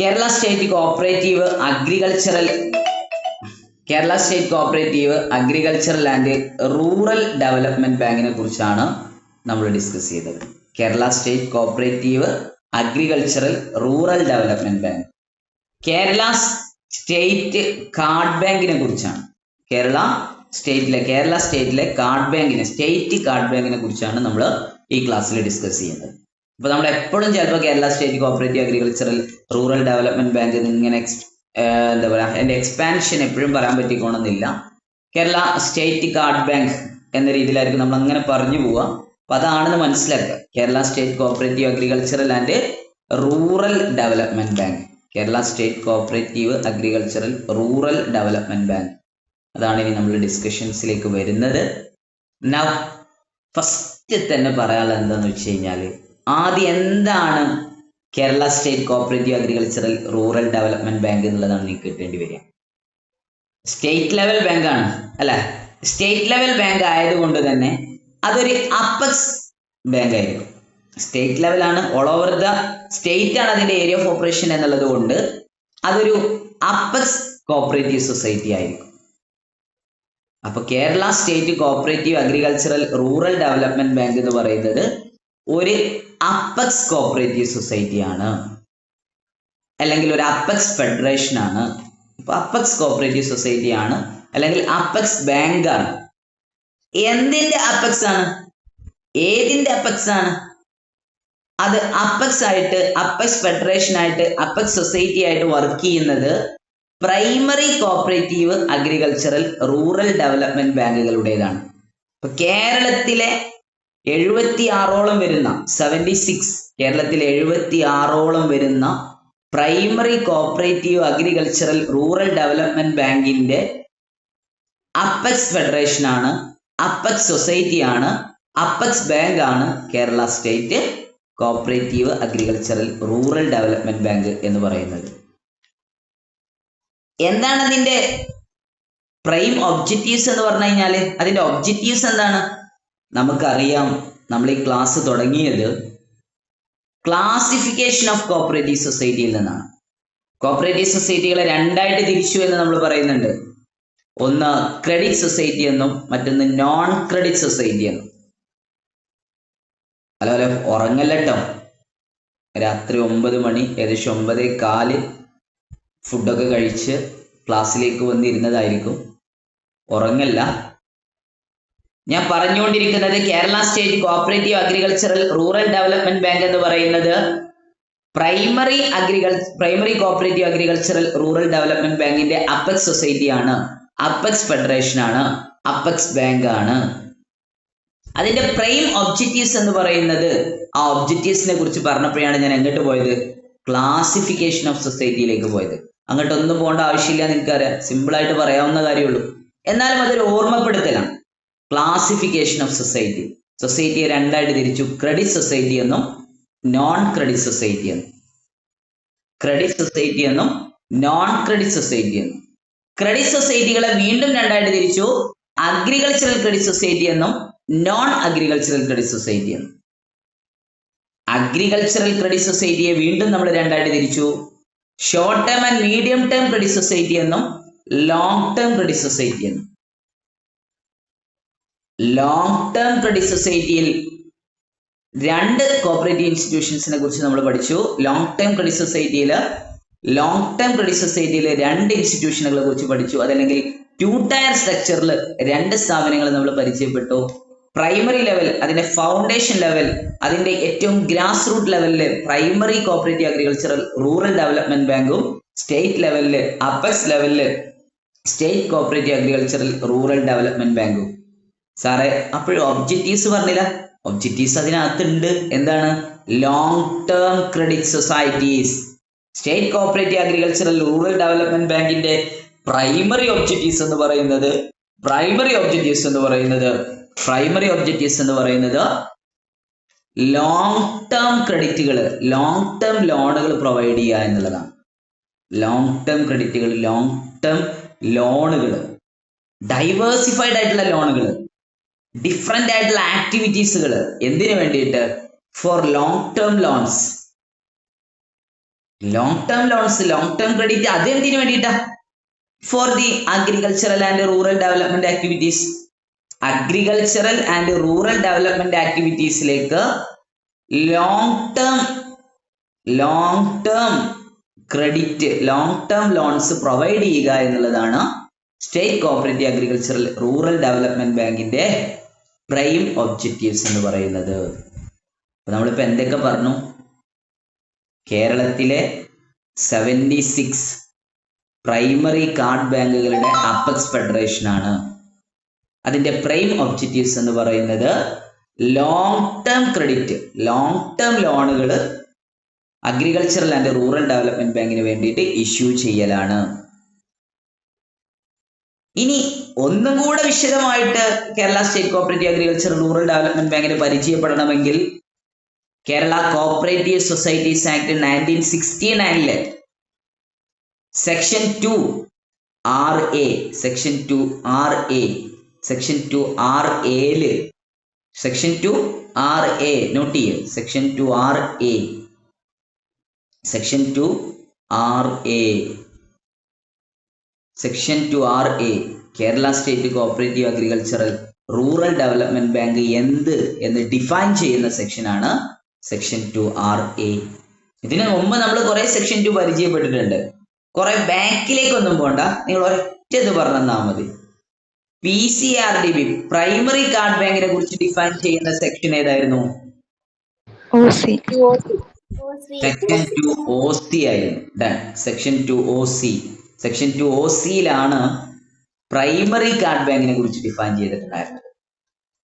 Kerala state cooperative agricultural and rural development ബാങ്കിനെ കുറിച്ചാണ് നമ്മൾ ഡിസ്കസ് ചെയ്തത്. Kerala state cooperative agricultural rural development bank. Kerala state card ബാങ്കിനെ കുറിച്ചാണ്. കേരള സ്റ്റേറ്റിലെ സ്റ്റേറ്റ് കാർഡ് ബാങ്കിനെ കുറിച്ചാണ് നമ്മൾ ഈ ക്ലാസ്സിൽ ഡിസ്കസ് ചെയ്യുന്നത്. അപ്പൊ നമ്മൾ എപ്പോഴും ചിലപ്പോൾ Kerala state cooperative agricultural rural development bank ഇങ്ങനെ എന്താ പറയുക, അതിന്റെ എക്സ്പാൻഷൻ എപ്പോഴും പറയാൻ പറ്റിക്കോണമെന്നില്ല. കേരള സ്റ്റേറ്റ് കാർഡ് ബാങ്ക് എന്ന രീതിയിലായിരിക്കും നമ്മൾ അങ്ങനെ പറഞ്ഞു പോവുക. അപ്പൊ അതാണെന്ന് മനസ്സിലാക്കുക. Kerala state cooperative agricultural and rural development bank. Kerala state cooperative agricultural rural development bank, അതാണ് ഇനി നമ്മൾ ഡിസ്കഷൻസിലേക്ക് വരുന്നത്. നൗ ഫസ്റ്റ് തന്നെ പറയാനുള്ളത് എന്താണെന്ന് വെച്ച് കഴിഞ്ഞാൽ, ആദ്യം എന്താണ് Kerala state cooperative agricultural rural development bank എന്നുള്ളതാണ് നിങ്ങൾക്ക് കിട്ടേണ്ടി വരിക. സ്റ്റേറ്റ് ലെവൽ ബാങ്ക് ആണ് അല്ലെ. സ്റ്റേറ്റ് ലെവൽ ബാങ്ക് ആയതുകൊണ്ട് തന്നെ അതൊരു അപ്പെക്സ് ബാങ്ക് ആയിരിക്കും. സ്റ്റേറ്റ് ലെവലാണ്, ഓൾ ഓവർ ദ സ്റ്റേറ്റ് ആണ് അതിന്റെ ഏരിയ ഓഫ് ഓപ്പറേഷൻ എന്നുള്ളത് കൊണ്ട് അതൊരു അപ്പെക്സ് കോഓപ്പറേറ്റീവ് സൊസൈറ്റി ആയിരിക്കും. അപ്പൊ Kerala state cooperative agricultural rural development bank എന്ന് പറയുന്നത് ഒരു അപ്പെക്സ് കോഓപ്പറേറ്റീവ് സൊസൈറ്റി ആണ്, അല്ലെങ്കിൽ ഒരു അപ്പെക്സ് ഫെഡറേഷൻ ആണ്. ഇപ്പൊ അപ്പെക്സ് കോഓപ്പറേറ്റീവ് സൊസൈറ്റി ആണ്, അല്ലെങ്കിൽ അപ്പെക്സ് ബാങ്ക് ആണ്. എന്തിന്റെ അപ്പെക്സ് ആണ്? ഏതിന്റെ അപ്പെക്സ് ആണ്? അത് അപ്പെക്സ് ആയിട്ട്, അപ്പെക്സ് ഫെഡറേഷൻ ആയിട്ട്, അപ്പെക്സ് സൊസൈറ്റി ആയിട്ട് വർക്ക് ചെയ്യുന്നത് primary cooperative agricultural rural development ബാങ്കുകളുടേതാണ്. ഇപ്പൊ കേരളത്തിലെ 76ഓളം വരുന്ന 76 കേരളത്തിൽ 76ഓളം വരുന്ന primary cooperative agricultural rural development ബാങ്കിന്റെ അപ്പെക്സ് ഫെഡറേഷൻ ആണ്, അപ്പെക്സ് സൊസൈറ്റി ആണ്, അപ്പെക്സ് ബാങ്ക് ആണ് Kerala state cooperative agricultural rural development bank എന്ന് പറയുന്നത്. എന്താണ് അതിന്റെ പ്രൈം ഒബ്ജക്റ്റീവ്സ് എന്ന് പറഞ്ഞു കഴിഞ്ഞാൽ, അതിന്റെ ഒബ്ജക്റ്റീവ്സ് എന്താണ്? നമുക്കറിയാം, നമ്മൾ ഈ ക്ലാസ് തുടങ്ങിയത് ക്ലാസിഫിക്കേഷൻ ഓഫ് കോഓപ്പറേറ്റീവ് സൊസൈറ്റിയിൽ നിന്നാണ്. കോഓപ്പറേറ്റീവ് സൊസൈറ്റികളെ രണ്ടായിട്ട് തിരിച്ചു എന്ന് നമ്മൾ പറയുന്നുണ്ട്. ഒന്ന് ക്രെഡിറ്റ് സൊസൈറ്റി എന്നും മറ്റൊന്ന് നോൺ ക്രെഡിറ്റ് സൊസൈറ്റി എന്നും. അല്ല ഉറങ്ങല്ലോ, രാത്രി 9 മണി, ഏകദേശം 9:15 ഫുഡൊക്കെ കഴിച്ച് ക്ലാസ്സിലേക്ക് വന്നിരുന്നതായിരിക്കും. ഉറങ്ങല്ല. ഞാൻ പറഞ്ഞുകൊണ്ടിരിക്കുന്നത് Kerala state cooperative agricultural rural development bank എന്ന് പറയുന്നത് primary cooperative agricultural rural development ബാങ്കിന്റെ അപ്പെക്സ് സൊസൈറ്റി ആണ്, അപ്പെക്സ് ഫെഡറേഷൻ ആണ്, അപ്പെക്സ് ബാങ്ക് ആണ്. അതിന്റെ പ്രൈം ഒബ്ജക്റ്റീവ്സ് എന്ന് പറയുന്നത്, ആ ഒബ്ജക്റ്റീവ്സിനെ കുറിച്ച് പറഞ്ഞപ്പോഴാണ് ഞാൻ എങ്ങോട്ട് പോയത്? ക്ലാസിഫിക്കേഷൻ ഓഫ് സൊസൈറ്റിയിലേക്ക് പോയത്. അങ്ങോട്ടൊന്നും പോകേണ്ട ആവശ്യമില്ല, നിനക്കറിയാം, സിമ്പിൾ ആയിട്ട് പറയാവുന്ന കാര്യമുള്ളൂ. എന്നാലും അതൊരു ഓർമ്മപ്പെടുത്തലാണ്. Classification of society. സൊസൈറ്റിയെ രണ്ടായിട്ട് തിരിച്ചു, ക്രെഡിറ്റ് സൊസൈറ്റി എന്നും നോൺ ക്രെഡിറ്റ് സൊസൈറ്റി എന്നും. ക്രെഡിറ്റ് സൊസൈറ്റി എന്നും നോൺ ക്രെഡിറ്റ് സൊസൈറ്റി എന്നും. ക്രെഡിറ്റ് സൊസൈറ്റികളെ വീണ്ടും രണ്ടായിട്ട് തിരിച്ചു, അഗ്രികൾച്ചറൽ ക്രെഡിറ്റ് സൊസൈറ്റി എന്നും നോൺ അഗ്രികൾച്ചറൽ ക്രെഡിറ്റ് സൊസൈറ്റി എന്നും. അഗ്രികൾച്ചറൽ ക്രെഡിറ്റ് സൊസൈറ്റിയെ വീണ്ടും നമ്മൾ രണ്ടായിട്ട് തിരിച്ചു, short term and medium term credit society എന്നും ലോങ് ടേം ക്രെഡിറ്റ് സൊസൈറ്റി എന്നും. ലോങ് ടേം ക്രെഡിറ്റ് സൊസൈറ്റിയിൽ രണ്ട് കോഓപ്പറേറ്റീവ് ഇൻസ്റ്റിറ്റ്യൂഷൻസിനെ കുറിച്ച് നമ്മൾ പഠിച്ചു. ലോങ് ടേം ക്രെഡിറ്റ് സൊസൈറ്റിയിൽ രണ്ട് ഇൻസ്റ്റിറ്റ്യൂഷനുകളെ കുറിച്ച് പഠിച്ചു. അതല്ലെങ്കിൽ 2 ടയർ സ്ട്രക്ചറിൽ രണ്ട് സ്ഥാപനങ്ങൾ നമ്മൾ പരിചയപ്പെട്ടു. പ്രൈമറി ലെവൽ, അതിന്റെ ഫൗണ്ടേഷൻ ലെവൽ, അതിന്റെ ഏറ്റവും ഗ്രാസ് റൂട്ട് ലെവലില് primary cooperative agricultural rural development ബാങ്കും, സ്റ്റേറ്റ് ലെവലില് അപ്പെക്സ് ലെവലില് state cooperative agricultural rural development ബാങ്കും. സാറേ അപ്പോഴും ഒബ്ജക്റ്റീവ്സ് പറഞ്ഞില്ല. ഒബ്ജക്റ്റീവ്സ് അതിനകത്തുണ്ട്. എന്താണ്? Long term credit societies. State cooperative agricultural rural development ബാങ്കിന്റെ പ്രൈമറി ഒബ്ജക്റ്റീവ്സ് എന്ന് പറയുന്നത് ലോങ് ടേം ക്രെഡിറ്റുകൾ, ലോങ് ടേം ലോണുകൾ പ്രൊവൈഡ് ചെയ്യുക എന്നുള്ളതാണ്. ലോങ് ടേം ക്രെഡിറ്റുകൾ, ലോങ് ടേം ലോണുകൾ, ഡൈവേഴ്സിഫൈഡ് ആയിട്ടുള്ള ലോണുകൾ, ഡിഫറെന്റ് ആയിട്ടുള്ള ആക്ടിവിറ്റീസുകൾ. എന്തിനു വേണ്ടിയിട്ട്? For long term loans. Long term loans, long term credit അത് എന്തിനു വേണ്ടിയിട്ടാ? For the agricultural and rural development activities. Agricultural and rural development ആക്ടിവിറ്റീസിലേക്ക് long term credit, long term loans provide ചെയ്യുക എന്നുള്ളതാണ് state cooperative agricultural rural development ബാങ്കിന്റെ prime objectives എന്ന് പറയുന്നത്. നമ്മളിപ്പോ എന്തൊക്കെ പറഞ്ഞു? കേരളത്തിലെ 76 പ്രൈമറി കാർഡ് ബാങ്കുകളുടെ അപ്പെക്സ് ഫെഡറേഷൻ ആണ്. അതിന്റെ പ്രൈം ഒബ്ജക്റ്റീവ്സ് എന്ന് പറയുന്നത് long term credit, long term ലോണുകൾ അഗ്രികൾച്ചറൽ ആൻഡ് റൂറൽ ഡെവലപ്മെന്റ് ബാങ്കിന് വേണ്ടിയിട്ട് ഇഷ്യൂ ചെയ്യലാണ്. ഇനി ഒന്നും കൂടെ വിശദമായിട്ട് Kerala state cooperative agricultural rural development ബാങ്കിന് പരിചയപ്പെടണമെങ്കിൽ Kerala cooperative societies act 1969 section 2RA, section 2RA note ചെയ്യുക. Section 2RA Kerala state cooperative agricultural rural development bank എന്ത് എന്ന് ഡിഫൈൻ ചെയ്യുന്ന സെക്ഷനാണ് സെക്ഷൻ 2RA. ഇതിനു മുമ്പ് നമ്മൾ കുറെ സെക്ഷൻ 2 പരിചയപ്പെട്ടിട്ടുണ്ട്. കുറെ ബാക്കിലേക്കൊന്നും പോണ്ട, നിങ്ങൾ ഒറ്റ ഇത് പറഞ്ഞാൽ മതി. PCRDB പ്രൈമറി കാർഡ് ബാങ്കിനെ കുറിച്ച് ഡിഫൈൻ ചെയ്യുന്ന സെക്ഷൻ ഏതായിരുന്നു? സെക്ഷൻ 2OC ആയിരുന്നു. Section 2OC. സെക്ഷൻ 2OCയിലാണ് പ്രൈമറി കാർഡ് ബാങ്കിനെ കുറിച്ച് ഡിഫൈൻ ചെയ്തിട്ടുണ്ടായിരുന്നത്.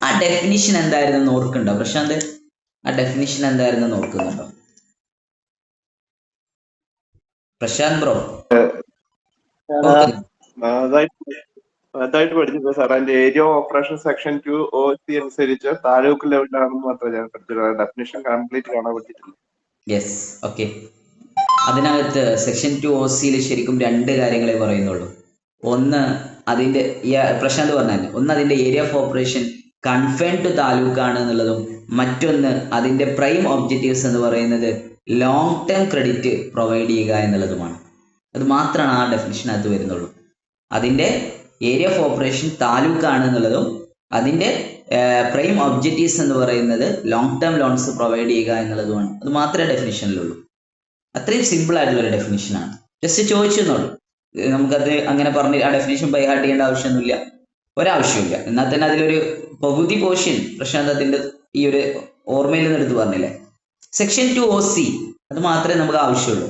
ആ ഡെഫിനിഷൻ എന്തായിരുന്നു ഓർക്കുന്നുണ്ടോ പ്രശാന്ത്? ആ ഡെഫിനിഷൻ എന്തായിരുന്നു നോക്കുന്നുണ്ടോ പ്രശാന്ത് ബ്രോ? അതായിട്ട് പഠിച്ചിട്ടുണ്ട് സാർ. അതിന്റെ area of operation section 2OC അനുസരിച്ച് താലൂക്ക് ലെവലിലാണെന്ന് മാത്രമേ ഞാൻ പഠിച്ചിട്ടുള്ളൂ. ഡെഫിനിഷൻ കംപ്ലീറ്റ് കാണാൻ പറ്റിയിട്ടില്ല. Yes, okay. അതിനകത്ത് സെക്ഷൻ 2OCയിൽ ശരിക്കും 2 കാര്യങ്ങളെ പറയുന്നുള്ളൂ. ഒന്ന് അതിന്റെ പ്രശാന്ത് പറഞ്ഞാൽ, ഒന്ന് അതിന്റെ area of operation confine to താലൂക്കാണ് എന്നുള്ളതും, മറ്റൊന്ന് അതിന്റെ പ്രൈം ഒബ്ജക്റ്റീവ്സ് എന്ന് പറയുന്നത് ലോങ് ടേം ക്രെഡിറ്റ് പ്രൊവൈഡ് ചെയ്യുക എന്നുള്ളതുമാണ്. അത് മാത്രമാണ് ആ ഡെഫിനിഷനകത്ത് വരുന്നുള്ളൂ. അതിന്റെ ഏരിയ ഓഫ് ഓപ്പറേഷൻ താലൂക്കാണ് എന്നുള്ളതും അതിന്റെ പ്രൈം ഒബ്ജക്റ്റീവ്സ് എന്ന് പറയുന്നത് ലോങ് ടേം ലോൺസ് പ്രൊവൈഡ് ചെയ്യുക എന്നുള്ളതുമാണ്. അത് മാത്രമേ ഡെഫിനിഷനിലുള്ളൂ. അത്രയും സിമ്പിൾ ആയിട്ടുള്ള ഒരു ഡെഫിനിഷനാണ്. ജസ്റ്റ് ചോദിച്ചു എന്നുള്ളൂ. നമുക്കത് അങ്ങനെ പറഞ്ഞ് ആ ഡെഫിനിഷൻ ബൈ ഹാർട്ട് ചെയ്യേണ്ട ആവശ്യമൊന്നുമില്ല, ഒരാവശ്യമില്ല. എന്നാൽ തന്നെ അതിലൊരു പകുതി പോർഷൻ പ്രശാന്തത്തിന്റെ ഈ ഒരു ഓർമ്മയിൽ നിന്ന് എടുത്ത് പറഞ്ഞില്ലേ, സെക്ഷൻ 2OC, അത് മാത്രമേ നമുക്ക് ആവശ്യമുള്ളൂ.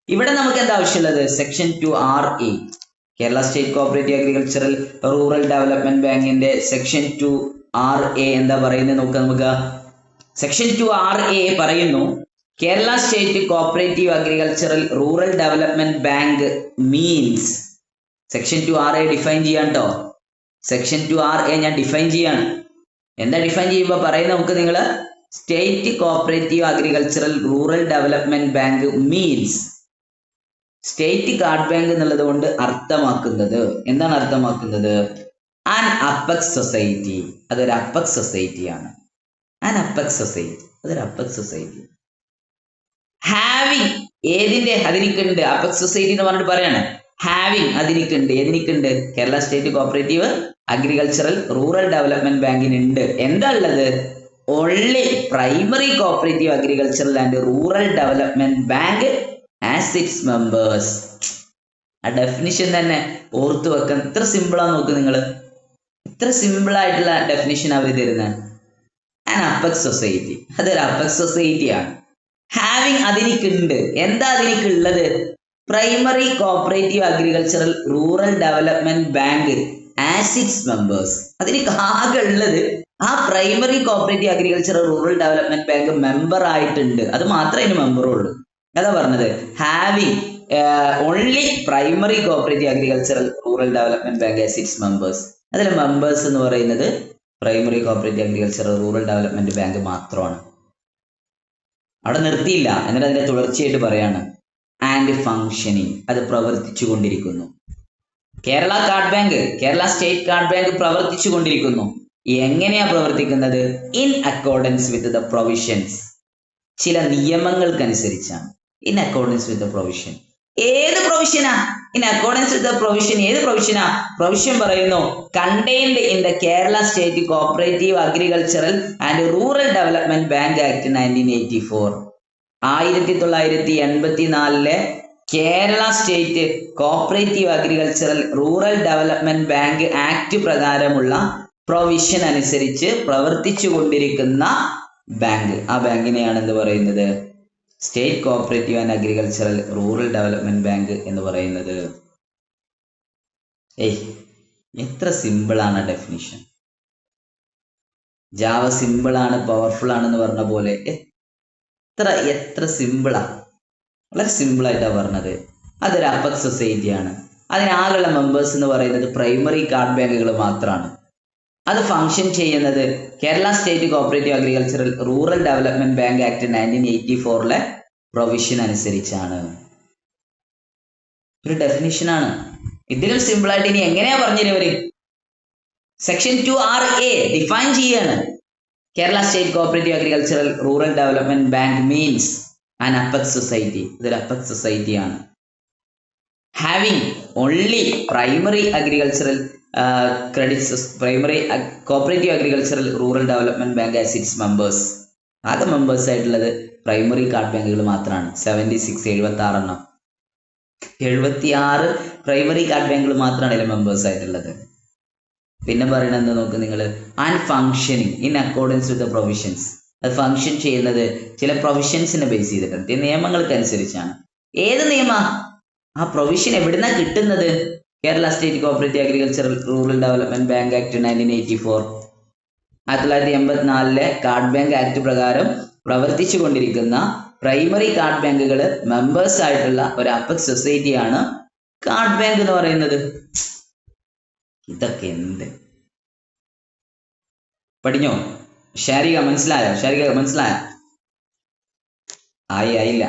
ഇവിടെ നമുക്ക് എന്താ ആവശ്യമുള്ളത്? Section 2RA Kerala state cooperative agricultural rural development ബാങ്കിന്റെ സെക്ഷൻ 2RA എന്താ പറയുന്നത് നോക്കാം നമുക്ക്. സെക്ഷൻ 2RA പറയുന്നു, Kerala state cooperative agricultural rural development bank means. Section 2RA define ചെയ്യാൻ കേട്ടോ. സെക്ഷൻ 2RA ഞാൻ ഡിഫൈൻ ചെയ്യാണ്. എന്താ ഡിഫൈൻ ചെയ്യുമ്പോൾ പറയുന്നത് നമുക്ക്, നിങ്ങൾ state cooperative agricultural rural development bank means, state CARD bank എന്നുള്ളത് കൊണ്ട് അർത്ഥമാക്കുന്നത് എന്താണ്? അർത്ഥമാക്കുന്നത് ആൻ അപ്പെക്സ് സൊസൈറ്റി. അതൊരു അപ്പെക്സ് സൊസൈറ്റിയാണ്. ആൻ അപ്പെക്സ് സൊസൈറ്റി, അതൊരു അപ്പെക്സ് സൊസൈറ്റി. ഹാവിങ് ഏതിന്റെ? അതിനിക്കുണ്ട്. അപ്പെക്സ് സൊസൈറ്റി എന്ന് പറഞ്ഞിട്ട് പറയാണ്. ഹാവിങ് അതിനിക്കുണ്ട്. ഏതിനിക്കുണ്ട്? Kerala state cooperative agricultural rural development ബാങ്കിനുണ്ട്. എന്താ ഉള്ളത്? Only primary cooperative agricultural and rural development bank as its members. ആ ഡെഫിനിഷൻ തന്നെ ഓർത്തു വെക്കാൻ ഇത്ര സിമ്പിളാന്ന് നോക്ക് നിങ്ങൾ. ഇത്ര സിമ്പിൾ ആയിട്ടുള്ള ഡെഫിനിഷൻ അവർ തരുന്നത്. ആൻ അപ്പെക്സ് സൊസൈറ്റി, അതൊരു അപ്പെക്സ് സൊസൈറ്റിയാണ്. ഹാവിങ് അതിനിക്കുണ്ട്. എന്താ അതിനിക്കുള്ളത്? Primary cooperative agricultural rural development bank as its members. അതിന് ആകെ ഉള്ളത് ആ primary cooperative agricultural rural development bank member ആയിട്ടുണ്ട്. അത് മാത്രമേ അതിന് മെമ്പറുള്ളൂ. അതാ പറഞ്ഞത്, having only primary cooperative agricultural rural development bank as its members. അതിലെ മെമ്പേഴ്സ് എന്ന് പറയുന്നത് primary cooperative agricultural rural development bank മാത്രമാണ്. അവിടെ നിർത്തിയില്ല, എന്നിട്ട് അതിന്റെ തുടർച്ചയായിട്ട് പറയാണ് ആൻഡ് ഫങ്ഷനിങ്, അത് പ്രവർത്തിച്ചു കൊണ്ടിരിക്കുന്നു. Kerala CARD bank, Kerala state CARD bank പ്രവർത്തിച്ചു കൊണ്ടിരിക്കുന്നു. എങ്ങനെയാ പ്രവർത്തിക്കുന്നത്? In accordance with the provisions, ചില നിയമങ്ങൾക്കനുസരിച്ചാണ്. In accordance with the provision. ഏത് പ്രൊവിഷനാ? In accordance with the provision. ഏത് പ്രൊവിഷനാ? പ്രൊവിഷൻ പറയുന്നു contained in the Kerala state cooperative agricultural and rural development bank act 1984. 1984 Kerala state cooperative agricultural rural development bank act പ്രകാരമുള്ള provision അനുസരിച്ച് പ്രവർത്തിച്ചു കൊണ്ടിരിക്കുന്ന ബാങ്ക്. ആ ബാങ്കിനെയാണ് എന്ത് പറയുന്നത്? State cooperative and agricultural rural development bank എന്ന് പറയുന്നത്. എത്ര സിമ്പിൾ ആണ് ഡെഫിനിഷൻ. ജാവ സിമ്പിൾ ആണ്, പവർഫുൾ ആണെന്ന് പറഞ്ഞ പോലെ എത്ര സിമ്പിളാ. വളരെ സിമ്പിൾ ആയിട്ടാണ് പറഞ്ഞത്. അതൊരു അപെക്സ് സൊസൈറ്റിയാണ്. അതിനാകെയുള്ള മെമ്പേഴ്സ് എന്ന് പറയുന്നത് പ്രൈമറി കാർഡ് ബാങ്കുകൾ മാത്രമാണ്. അത് ഫംഗ്ഷൻ ചെയ്യുന്നത് Kerala state cooperative agricultural rural development bank act 1984 provision അനുസരിച്ചാണ്. ഒരു ഡെഫിനിഷനാണ്. ഇതിലും സിമ്പിൾ ആയിട്ട് ഇനി എങ്ങനെയാ പറഞ്ഞിരുവര്? സെക്ഷൻ 2RA ഡിഫൈൻ ചെയ്യാണ്. Kerala state cooperative agricultural rural development bank means an apex society. ഇതൊരു അപെക്സ് സൊസൈറ്റിയാണ്. Having only primary agricultural credits, primary cooperative agricultural rural development bank as its members. ആകെ മെമ്പേഴ്സ് ആയിട്ടുള്ളത് പ്രൈമറി കാർഡ് ബാങ്കുകൾ മാത്രമാണ്. 76 എണ്ണം. 76 primary CARD ബാങ്കുകൾ മാത്രമാണ് ഇതിൽ മെമ്പേഴ്സ് ആയിട്ടുള്ളത്. പിന്നെ പറയണത് എന്താ നോക്ക് നിങ്ങൾ. And functioning in accordance with the provisions. അത് ഫംഗ്ഷൻ ചെയ്യുന്നത് ചില പ്രൊവിഷൻസിനെ ബേസ് ചെയ്തിട്ടുണ്ട്, നിയമങ്ങൾക്ക് അനുസരിച്ചാണ്. ഏത് നിയമ? ആ പ്രൊവിഷൻ എവിടുന്നാ കിട്ടുന്നത്? Kerala state cooperative agricultural rural development bank act 1984. 1984 card bank act പ്രകാരം പ്രവർത്തിച്ചു കൊണ്ടിരിക്കുന്ന പ്രൈമറി കാർഡ് ബാങ്കുകൾ മെമ്പേഴ്സ് ആയിട്ടുള്ള ഒരു അപെക്സ് സൊസൈറ്റിയാണ് കാർഡ് ബാങ്ക് എന്ന് പറയുന്നത്. ഇതൊക്കെ എന്ത് പഠിഞ്ഞോ? ഷാരിക മനസ്സിലായോ? ആയില്ല.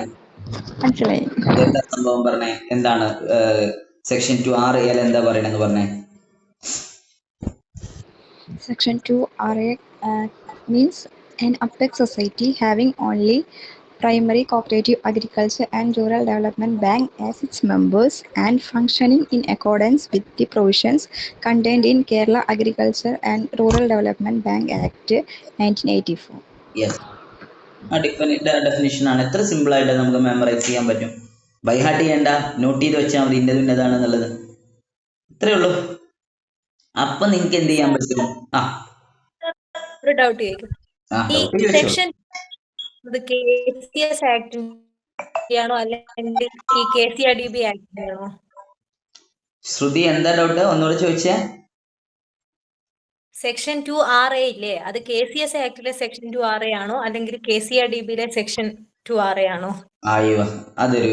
എന്താ സംഭവം പറഞ്ഞേ? എന്താണ് സെക്ഷൻ 2RA എന്താ പറയണെന്ന് പറഞ്ഞേ? Section 2RA means an apex society having only primary cooperative agriculture and rural development bank as its members and functioning in accordance with the provisions contained in Kerala Agriculture and Rural Development Bank Act 1984. Yes. ആ definition ആണ്. എത്ര simple ആയിട്ട് നമുക്ക് memorise ചെയ്യാൻ പറ്റും. By heart ചെയ്യേണ്ട, not ചെയ്ത് വെച്ചാൽ മതി ഇന്നത് ഇന്നതാണെന്നുള്ളത്. ഇത്രയേ ഉള്ളൂ. അപ്പൊ നിങ്ങൾക്ക് എന്ത് ചെയ്യാൻ പറ്റും? ഒരു ഡൗട്ട് ചോദിക്കും. ഈ സെക്ഷൻ KCS ആക്ടിന്റെയാണോ അല്ലെങ്കിൽ ഈ KCRDB ആക്ടിന്റെയാണോ? ശ്രുതി എന്താ ഡൗട്ട്? ഒന്നുകൂടെ ചോദിച്ചേ. സെക്ഷൻ 2RA ഇല്ലേ, അത് KCS ആക്ടിലെ സെക്ഷൻ 2RA ആണോ അല്ലെങ്കിൽ KCRDBയിലെ സെക്ഷൻ 2RA ആണോ? അയ്യോ, അതൊരു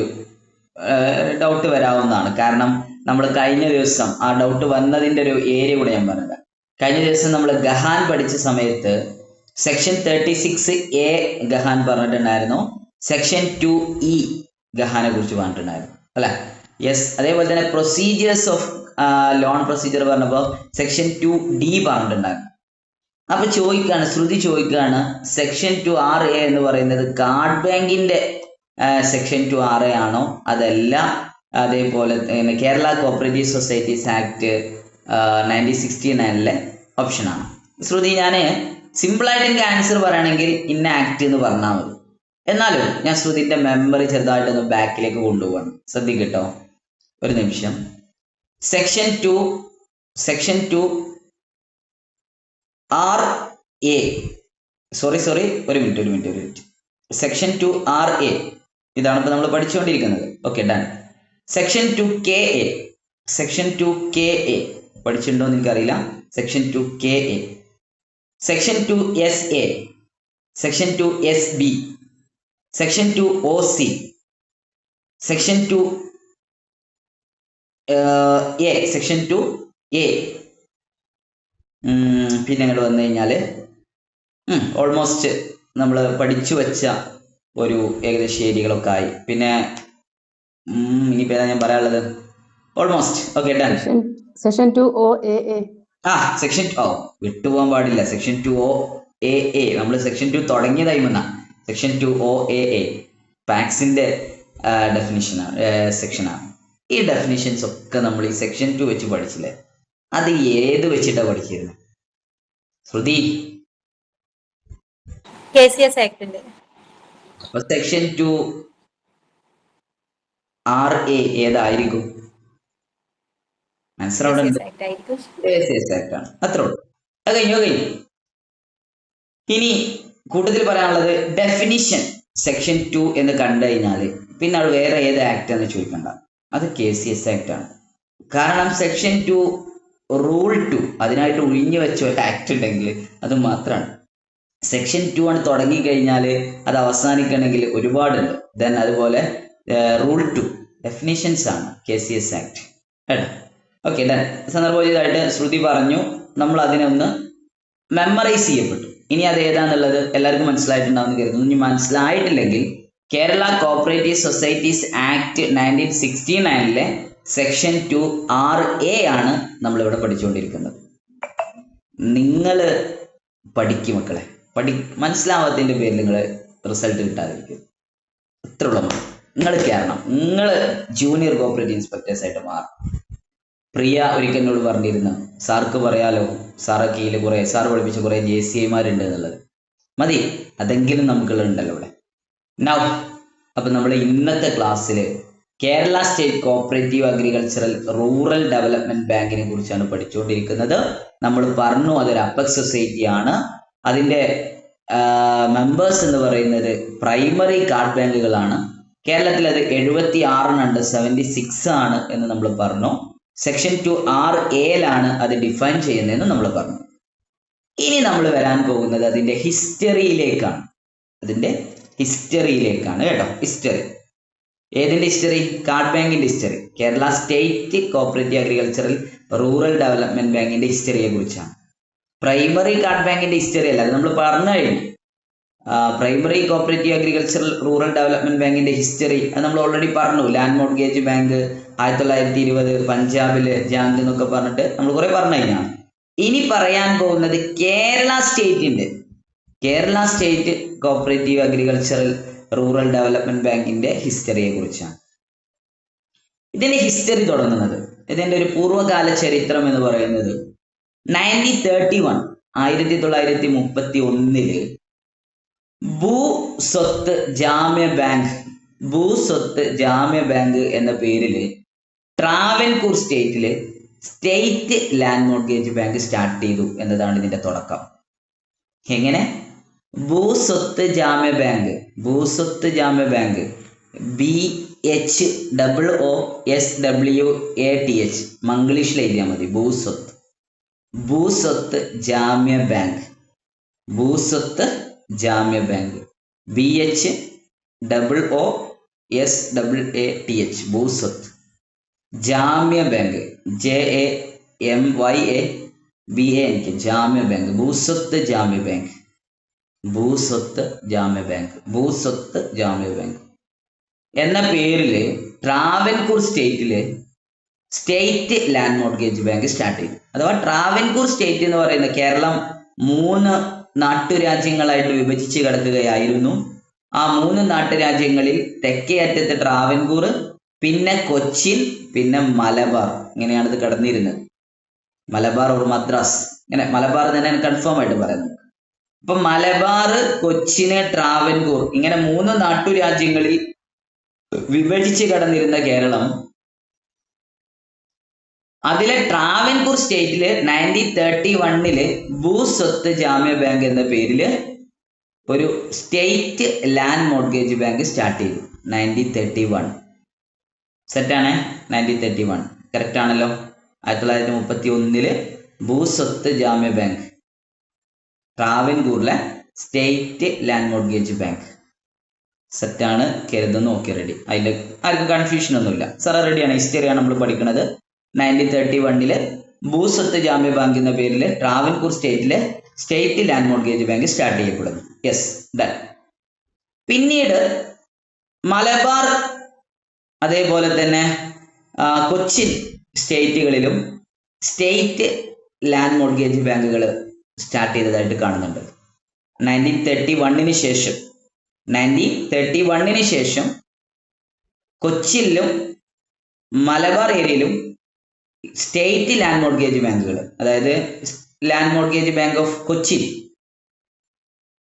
ഡൗട്ട് വരാവുന്നതാണ്. കാരണം നമ്മൾ കഴിഞ്ഞ ദിവസം ആ ഡൗട്ട് വന്നതിന്റെ ഒരു ഏരിയ കൂടെ ഞാൻ പറഞ്ഞത്. കഴിഞ്ഞ ദിവസം നമ്മൾ ഗഹാൻ പഠിച്ച സമയത്ത് സെക്ഷൻ 36A ഗഹാൻ പറഞ്ഞിട്ടുണ്ടായിരുന്നു, സെക്ഷൻ 2E ഗഹാനെ കുറിച്ച് പറഞ്ഞിട്ടുണ്ടായിരുന്നു അല്ലെ? യെസ്. അതേപോലെ തന്നെ പ്രൊസീജിയേഴ്സ് ഓഫ് ലോൺ പ്രൊസീജിയർ പറഞ്ഞപ്പോൾ സെക്ഷൻ 2D പറഞ്ഞിട്ടുണ്ടായിരുന്നു. അപ്പൊ ശ്രുതി ചോദിക്കുകയാണ് സെക്ഷൻ 2RA എന്ന് പറയുന്നത് കാർഡ് ബാങ്കിന്റെ സെക്ഷൻ 2RA ആണോ അതല്ല അതേപോലെ Kerala cooperative societies act 1969 option ആണ്. ശ്രുതി, ഞാൻ സിമ്പിളായിട്ട് എനിക്ക് ആൻസർ പറയുകയാണെങ്കിൽ ഇന്ന ആക്ട് എന്ന് പറഞ്ഞാൽ മതി. എന്നാലും ഞാൻ ശ്രുതിന്റെ മെമ്മറി ചെറുതായിട്ടൊന്ന് ബാക്കിലേക്ക് കൊണ്ടുപോകണം. ശ്രദ്ധിക്കട്ടോ, ഒരു നിമിഷം. സെക്ഷൻ 2RA സോറി ഒരു മിനിറ്റ്. സെക്ഷൻ 2RA ഇതാണ് ഇപ്പൊ നമ്മൾ പഠിച്ചുകൊണ്ടിരിക്കുന്നത്. Okay, done. സെക്ഷൻ 2KA പഠിച്ചിട്ടുണ്ടോ എന്ന് എനിക്കറിയില്ല. Section 2KA, section 2SA, section 2SB, section 2OC, section 2A, section 2A. പിന്നെ അങ്ങോട്ട് വന്നു കഴിഞ്ഞാല് ഓൾമോസ്റ്റ് നമ്മൾ പഠിച്ചു വെച്ച ഒരു ഏകദേശ ഏരിയകളൊക്കെ ആയി. പിന്നെ ഇനിയിപ്പോ ഏതാ ഞാൻ പറയാനുള്ളത്? Almost okay, done. Section 2OAA. Section വിട്ടുപോകാൻ പാടില്ല. സെക്ഷൻ 2OAA നമ്മൾ സെക്ഷൻ 2 തുടങ്ങിയ ടൈമെന്നാ. സെക്ഷൻ 2OAA പാക്സിന്റെ ഡെഫിനിഷനാണ്, സെക്ഷനാണ്. ഈ ഡെഫിനിഷൻസ് ഒക്കെ നമ്മൾ ഈ സെക്ഷൻ 2 വെച്ച് പഠിച്ചില്ലേ? അത് ഏത് വെച്ചിട്ടാണ് പഠിച്ചിരുന്നത്? ശ്രുതി, KCS ആക്ടിന്റെ അപ്പൊ സെക്ഷൻ 2 RA ഏതായിരിക്കും? ആൻസർ അവിടെ ഉണ്ട്. KCS ആക്ട് ആയിരിക്കും. KCS ആക്ട് ആണ്. അത്രേ ഉള്ളൂ. അത് കഴിഞ്ഞു. ഇനി കൂട്ടത്തിൽ പറയാനുള്ളത് ഡെഫിനിഷൻ സെക്ഷൻ 2 എന്ന് കണ്ടു കഴിഞ്ഞാൽ പിന്നെ അത് വേറെ ഏത് ആക്ട് എന്ന് ചോദിക്കണ്ട, അത് KCS ആക്ട് ആണ്. കാരണം സെക്ഷൻ 2 റൂൾ 2 അതിനായിട്ട് ഒഴിഞ്ഞു വെച്ച ഒരു ആക്ട് ഉണ്ടെങ്കിൽ അത് മാത്രമാണ്. സെക്ഷൻ 2 ആണ് തുടങ്ങിക്കഴിഞ്ഞാൽ അത് അവസാനിക്കണമെങ്കിൽ ഒരുപാടുണ്ട്. ദെൻ അതുപോലെ റൂൾ 2 ഡെഫിനിഷൻസ് ആണ് KCS ആക്ട് കേട്ടോ. Okay, done. സന്ദർഭോചിതമായിട്ട് ശ്രുതി പറഞ്ഞു, നമ്മൾ അതിനെ ഒന്ന് മെമ്മറൈസ് ചെയ്യപ്പെട്ടു. ഇനി അത് ഏതാന്നുള്ളത് എല്ലാവർക്കും മനസ്സിലായിട്ടുണ്ടാവുമെന്ന് കരുതുന്നു. ഇനി മനസ്സിലായിട്ടില്ലെങ്കിൽ Kerala cooperative societies act 1969 section 2 RA ആണ് നമ്മളിവിടെ പഠിച്ചുകൊണ്ടിരിക്കുന്നത്. നിങ്ങൾ പഠിക്കും മക്കളെ, മനസ്സിലാവാത്തതിൻ്റെ പേരിൽ നിങ്ങൾ റിസൾട്ട് കിട്ടാതിരിക്കും. ഇത്രയുള്ള നിങ്ങൾ കയറണം, നിങ്ങൾ ജൂനിയർ കോപ്പറേറ്റീവ് ഇൻസ്പെക്ടേഴ്സ് ആയിട്ട് മാറും. പ്രിയ ഒരിക്കൽ എന്നോട് പറഞ്ഞിരുന്നു, സാർക്ക് പറയാലോ, സാറെ കീഴിൽ കുറേ സാർ പഠിപ്പിച്ച കുറേ JCIമാരുണ്ട് എന്നുള്ളത്. മതി, അതെങ്കിലും നമുക്കുള്ളതുണ്ടല്ലോ ഇവിടെ. നൗ അപ്പം നമ്മൾ ഇന്നത്തെ ക്ലാസ്സിൽ Kerala state cooperative agricultural rural development ബാങ്കിനെ കുറിച്ചാണ് പഠിച്ചുകൊണ്ടിരിക്കുന്നത്. നമ്മൾ പറഞ്ഞു അതൊരു അപ്പെക്സ് സൊസൈറ്റി ആണ്. അതിൻ്റെ മെമ്പേഴ്സ് എന്ന് പറയുന്നത് പ്രൈമറി കാർഡ് ബാങ്കുകളാണ്. കേരളത്തിൽ അത് 76 76 ആണ് എന്ന് നമ്മൾ പറഞ്ഞു. സെക്ഷൻ 2 RAയിലാണ് അത് ഡിഫൈൻ ചെയ്യുന്നതെന്ന് നമ്മൾ പറഞ്ഞു. ഇനി നമ്മൾ വരാൻ പോകുന്നത് അതിൻ്റെ ഹിസ്റ്ററിയിലേക്കാണ്. കേട്ടോ. ഹിസ്റ്ററി ഏതിൻ്റെ ഹിസ്റ്ററി? കാർഡ് ബാങ്കിൻ്റെ history. Kerala state cooperative agricultural rural development ബാങ്കിന്റെ ഹിസ്റ്ററിയെ കുറിച്ചാണ്. പ്രൈമറി കാർഡ് ബാങ്കിന്റെ ഹിസ്റ്ററി അല്ല, അത് നമ്മൾ പറഞ്ഞു കഴിഞ്ഞു. Primary cooperative agricultural rural development ബാങ്കിന്റെ ഹിസ്റ്ററി അത് നമ്മൾ ഓൾറെഡി പറഞ്ഞു. ലാൻഡ് മോർഗേജ് ബാങ്ക് 1920 പഞ്ചാബില് ജാങ്ക് എന്നൊക്കെ പറഞ്ഞിട്ട് നമ്മൾ കുറെ പറഞ്ഞു കഴിഞ്ഞാണ്. ഇനി പറയാൻ പോകുന്നത് Kerala state cooperative agricultural rural development ബാങ്കിന്റെ ഹിസ്റ്ററിയെ കുറിച്ചാണ്. ഇതിന്റെ ഹിസ്റ്ററി തുടങ്ങുന്നത്, ഇതിന്റെ ഒരു പൂർവ്വകാല ചരിത്രം എന്ന് പറയുന്നത് 1931 ഭൂസ്വത്ത് ജാമ്യ ബാങ്ക് എന്ന പേരിൽ ട്രാവൻകൂർ സ്റ്റേറ്റില് state land mortgage bank start ചെയ്തു എന്നതാണ് ഇതിന്റെ തുടക്കം. എങ്ങനെ? ഭൂസ്വത്ത് ജാമ്യ ബാങ്ക് BHOOSWATH മംഗ്ലീഷിൽ എഴുതിയാൽ മതി. ഭൂസ്വത്ത് ജാമ്യ ബാങ്ക് BHOOSWATH ഭൂസ്വത്ത് ജാമ്യ ബാങ്ക് JAMYABANK ജാമ്യ ബാങ്ക് ഭൂസ്വത്ത് ജാമ്യ ബാങ്ക് എന്ന പേരില് ട്രാവൻകൂർ സ്റ്റേറ്റില് state land mortgage bank start ചെയ്തു. അഥവാ ട്രാവൻകൂർ സ്റ്റേറ്റ് എന്ന് പറയുന്ന കേരളം 3 നാട്ടുരാജ്യങ്ങളായിട്ട് വിഭജിച്ച് കിടക്കുകയായിരുന്നു. ആ 3 നാട്ടുരാജ്യങ്ങളിൽ തെക്കേ അറ്റത്ത് ട്രാവൻകൂർ, പിന്നെ കൊച്ചിൻ, പിന്നെ മലബാർ. ഇങ്ങനെയാണ് ഇത് കിടന്നിരുന്നത്. മലബാർ ഓർ മദ്രാസ്, ഇങ്ങനെ മലബാർ തന്നെ കൺഫേം ആയിട്ട് പറയുന്നത്. അപ്പൊ മലബാർ, കൊച്ചിന്, ട്രാവൻകൂർ ഇങ്ങനെ 3 നാട്ടുരാജ്യങ്ങളിൽ വിഭജിച്ച് കടന്നിരുന്ന കേരളം, അതിലെ ട്രാവൻകൂർ സ്റ്റേറ്റില് 1931 ഭൂസ്വത്ത് ജാമ്യ ബാങ്ക് എന്ന പേരില് ഒരു state land mortgage bank start ചെയ്തു. 1931 സെറ്റാണ്. 1931 കറക്റ്റ് ആണല്ലോ. 1931 ഭൂസ്വത്ത് ജാമ്യ ബാങ്ക്, ട്രാവൻകൂറിലെ സ്റ്റേറ്റ് ലാൻഡ് മോർഗേജ് ബാങ്ക് സെറ്റാണ് കരുതുന്നു. Okay, ready. അതിൽ ആർക്കും കൺഫ്യൂഷൻ ഒന്നുമില്ല. സാറേ റെഡിയാണ്. ഹിസ്റ്ററിയാണ് നമ്മൾ പഠിക്കുന്നത്. 1931 ഭൂസ്വത്ത് ജാമ്യ ബാങ്ക് എന്ന പേരിൽ ട്രാവൻകൂർ സ്റ്റേറ്റിലെ state land mortgage bank start ചെയ്യപ്പെടുന്നു. Yes, done. പിന്നീട് മലബാർ അതേപോലെ തന്നെ കൊച്ചിൻ സ്റ്റേറ്റുകളിലും സ്റ്റേറ്റ് ലാൻഡ് മോർഗേജ് ബാങ്കുകൾ സ്റ്റാർട്ട് ചെയ്തതായിട്ട് കാണുന്നുണ്ട്. 1931 ശേഷം കൊച്ചിയിലും മലബാർ ഏരിയയിലും സ്റ്റേറ്റ് ലാൻഡ് മോർഗേജ് ബാങ്കുകൾ, അതായത് land mortgage bank of Kochi,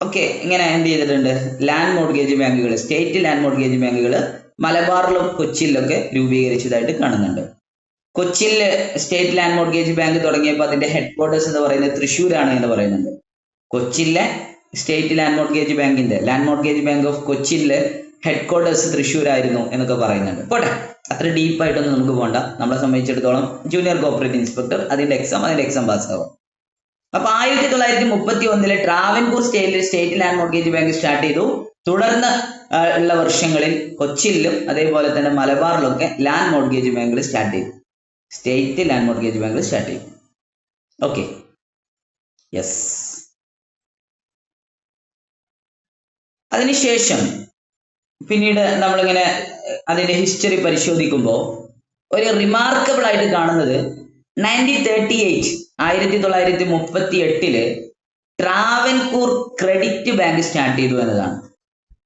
okay, ഇങ്ങനെ എന്ത് ചെയ്തിട്ടുണ്ട്, ലാൻഡ് മോർഗേജ് ബാങ്കുകൾ, സ്റ്റേറ്റ് ലാൻഡ് മോർഗേജ് ബാങ്കുകൾ മലബാറിലും കൊച്ചിയിലൊക്കെ രൂപീകരിച്ചതായിട്ട് കാണുന്നുണ്ട്. കൊച്ചിയിൽ സ്റ്റേറ്റ് ലാൻഡ് മോർഗേജ് ബാങ്ക് തുടങ്ങിയപ്പോൾ അതിന്റെ ഹെഡ് ക്വാർട്ടേഴ്സ് എന്ന് പറയുന്നത് തൃശ്ശൂരാണ് എന്ന് പറയുന്നുണ്ട്. കൊച്ചിയിലെ സ്റ്റേറ്റ് ലാൻഡ് മോർഗേജ് ബാങ്കിന്റെ, ലാൻഡ് മോർഗേജ് ബാങ്ക് ഓഫ് കൊച്ചിയിലെ ഹെഡ് ക്വാർട്ടേഴ്സ് തൃശ്ശൂരായിരുന്നു എന്നൊക്കെ പറയുന്നുണ്ട്. പോട്ടെ, അത്ര ഡീപ്പായിട്ടൊന്നും നമുക്ക് പോകണ്ട. നമ്മളെ സംബന്ധിച്ചിടത്തോളം ജൂനിയർ കോർപ്പറേറ്റ് ഇൻസ്പെക്ടർ, അതിന്റെ എക്സാം പാസ്സാവും. അപ്പൊ 1931 Travancore state land mortgage bank start ചെയ്തു. തുടർന്ന് ഉള്ള വർഷങ്ങളിൽ കൊച്ചിയിലും അതേപോലെ തന്നെ മലബാറിലൊക്കെ ലാൻഡ് മോർഗേജ് ബാങ്കുകൾ സ്റ്റാർട്ട് ചെയ്തു, സ്റ്റേറ്റ് ലാൻഡ് മോർഗേജ് ബാങ്കുകൾ സ്റ്റാർട്ട് ചെയ്തു. Okay, yes. അതിനുശേഷം പിന്നീട് നമ്മളിങ്ങനെ അതിന്റെ ഹിസ്റ്ററി പരിശോധിക്കുമ്പോൾ ഒരു റിമാർക്കബിൾ ആയിട്ട് കാണുന്നത് 1938 ട്രാവൻകൂർ ക്രെഡിറ്റ് ബാങ്ക് സ്റ്റാർട്ട് ചെയ്തു എന്നതാണ്.